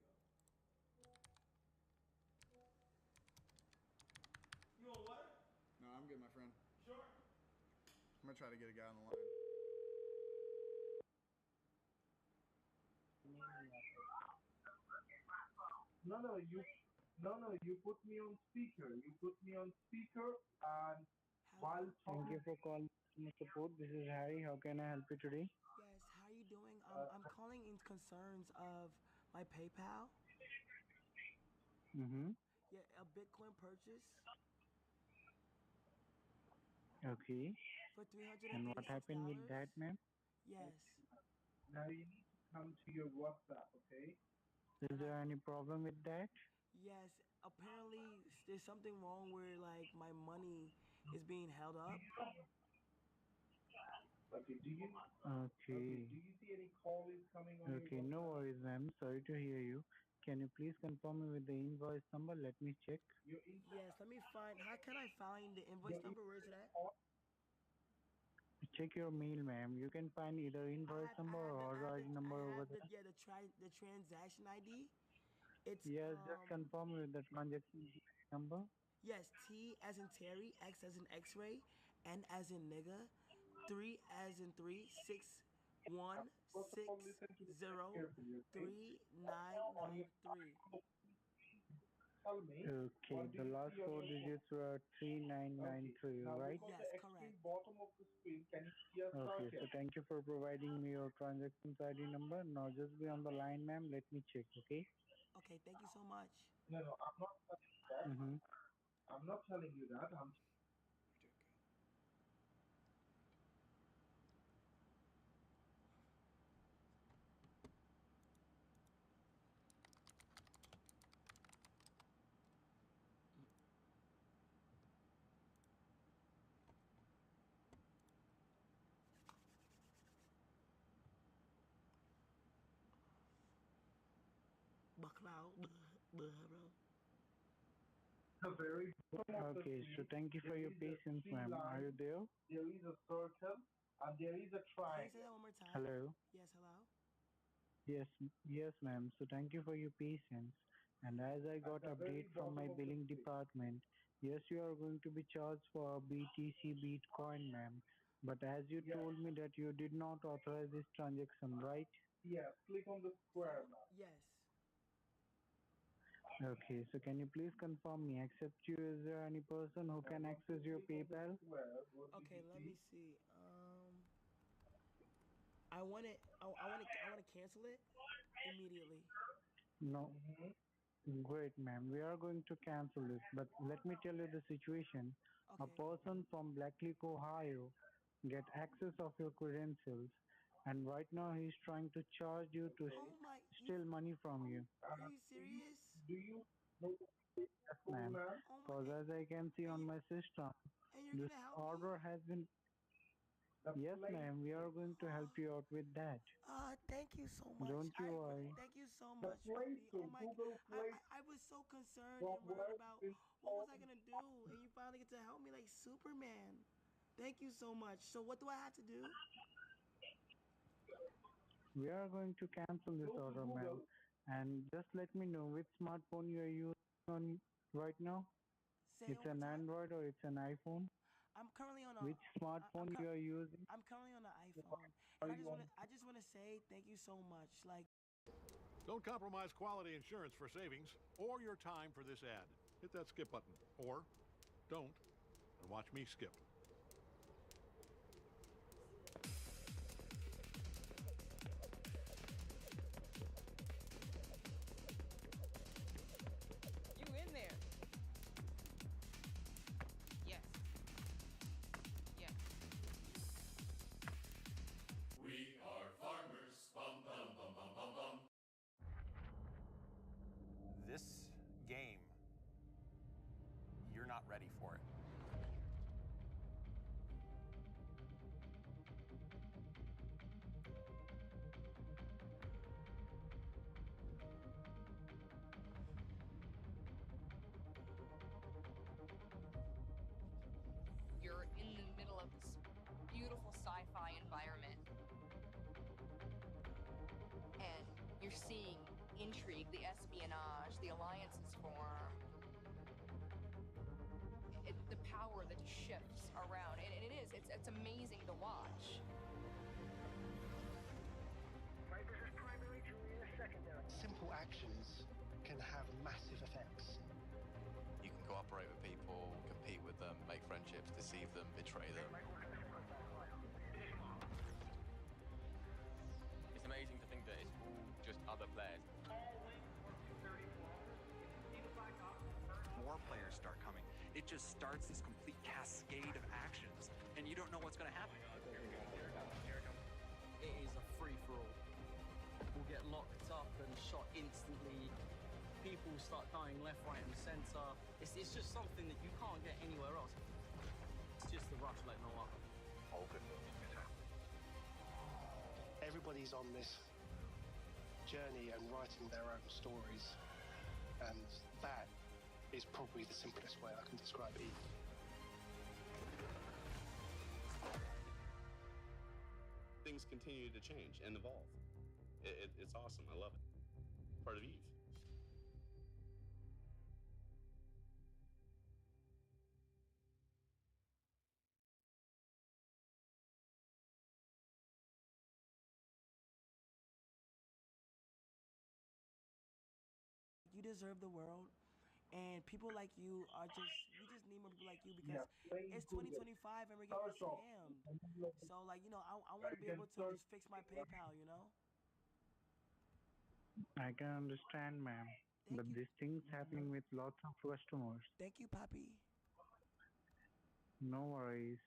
go. You want water?
No, I'm good, my friend.
Sure.
I'm gonna try to get a guy on the line.
No, you put me on speaker. And while
Thank you for calling customer support. This is Harry. How can I help you today?
Yes, how you doing? I'm calling in concerns of my PayPal.
Mm-hmm.
Yeah, a Bitcoin purchase
Okay.
for $336.
And what happened with that, ma'am?
Yes.
now you need to come to your WhatsApp, okay?
Is there any problem with that?
Yes. Apparently, there's something wrong where like my money is being held up.
Okay, do you
Okay.
see any calls coming on
Okay,
your
no
WhatsApp?
worries, ma'am. Sorry to hear you. Can you please confirm me with the invoice number? Let me check.
Yes, let me find. How can I find the invoice number? Where is it at?
Check your mail, ma'am. You can find either invoice number or order ID number over there.
The transaction ID It's
Yes, just confirm with the transaction number.
yes, T as in Terry, X as in X-ray, N as in nigga, 3 as in 3, 6 1 6 0 3 9 9 3.
Tell me.
Okay, the last four digits were 3993, right?
Look on
Yes,
the
correct.
extreme bottom of the screen. Can you see a
Okay,
circle?
so thank you for providing me your transactions ID number. Now just be on the line, ma'am. Let me check, okay?
Okay, thank you so much.
No, I'm not telling you that.
Mm-hmm.
I'm not telling you that. I'm
Bacloud, bro.
the very bottom of the
Okay, so
screen.
thank you for
There
your
is a
patience,
three
ma'am. Are you
line,
there?
there is a circle, and there is a
Can you say
triangle.
that one more time?
Hello?
Yes, hello?
Yes, ma'am. So thank you for your patience. And as I got
At the very
update from my
bottom of the
billing
screen.
department, yes, you are going to be charged for BTC Bitcoin, ma'am. But as you
Yes.
told me that you did not authorize this transaction, right?
Yes, click on the square now.
Yes.
Okay, so can you please confirm me, except you, is there any person who can access your PayPal?
Okay, let me see. I want to cancel it immediately.
No. Great, ma'am. We are going to cancel this, but let me tell you the situation. A
Okay.
person from Blackleak, Ohio, get access of your credentials, and right now he's trying to charge you to
Oh my,
steal money from you.
are you serious?
Do you know
Yes, ma'am.
Oh
Because
my,
as I can see on my system,
and you're
this
gonna help me?
order has been. Yes, ma'am. We are going to help you out with that.
Thank you so much.
Don't you worry.
Thank you so
The
much,
Play
Rudy.
Store,
Oh my,
Google Play
I was so concerned
from
and
where
worried
it's
about
been
what was I gonna do, and you finally get to help me like Superman. Thank you so much. So what do I have to do?
We are going to cancel this
Go to
order, ma'am.
Google.
And just let me know which smartphone you are using on right now.
Say
It's
it one
an
more time.
Android or it's an iPhone?
I'm currently on a.
Which smartphone you are using?
I'm currently on an iPhone, and I just wanna say thank you so much. Like.
Don't compromise quality insurance for savings or your time for this ad. Hit that skip button, or don't, and watch me skip.
You in there? Yes. Yes.
We are farmers. Bum bum bum bum bum bum.
This game, you're not ready for it.
You're in the middle of this beautiful sci-fi environment. And you're seeing intrigue, the espionage, the alliances form. The power that shifts around. And it is, it's amazing to watch.
Simple actions can have massive effects.
You can cooperate with people, compete with them, make friendships, deceive them, betray them.
It's amazing to think that it's all just other players.
More players start coming. It just starts this complete cascade of actions, and you don't know what's going to happen.
It is a free-for-all. We'll get locked up and shot instantly. People start dying left, right, and center. It's just something that you can't get anywhere else. It's just the rush like no other.
All good movies get happened.
Everybody's on this journey and writing their own stories, and that is probably the simplest way I can describe it.
Things continue to change and evolve. It's awesome. I love it. Part of Eve.
deserve the world. And people like you are just, we just need more people like you because it's 2025 and we're getting scammed. So like, you know, I want to be able to just fix my PayPal, you know?
I can understand, ma'am. But this thing's happening with lots of customers.
Thank you, Papi.
No worries.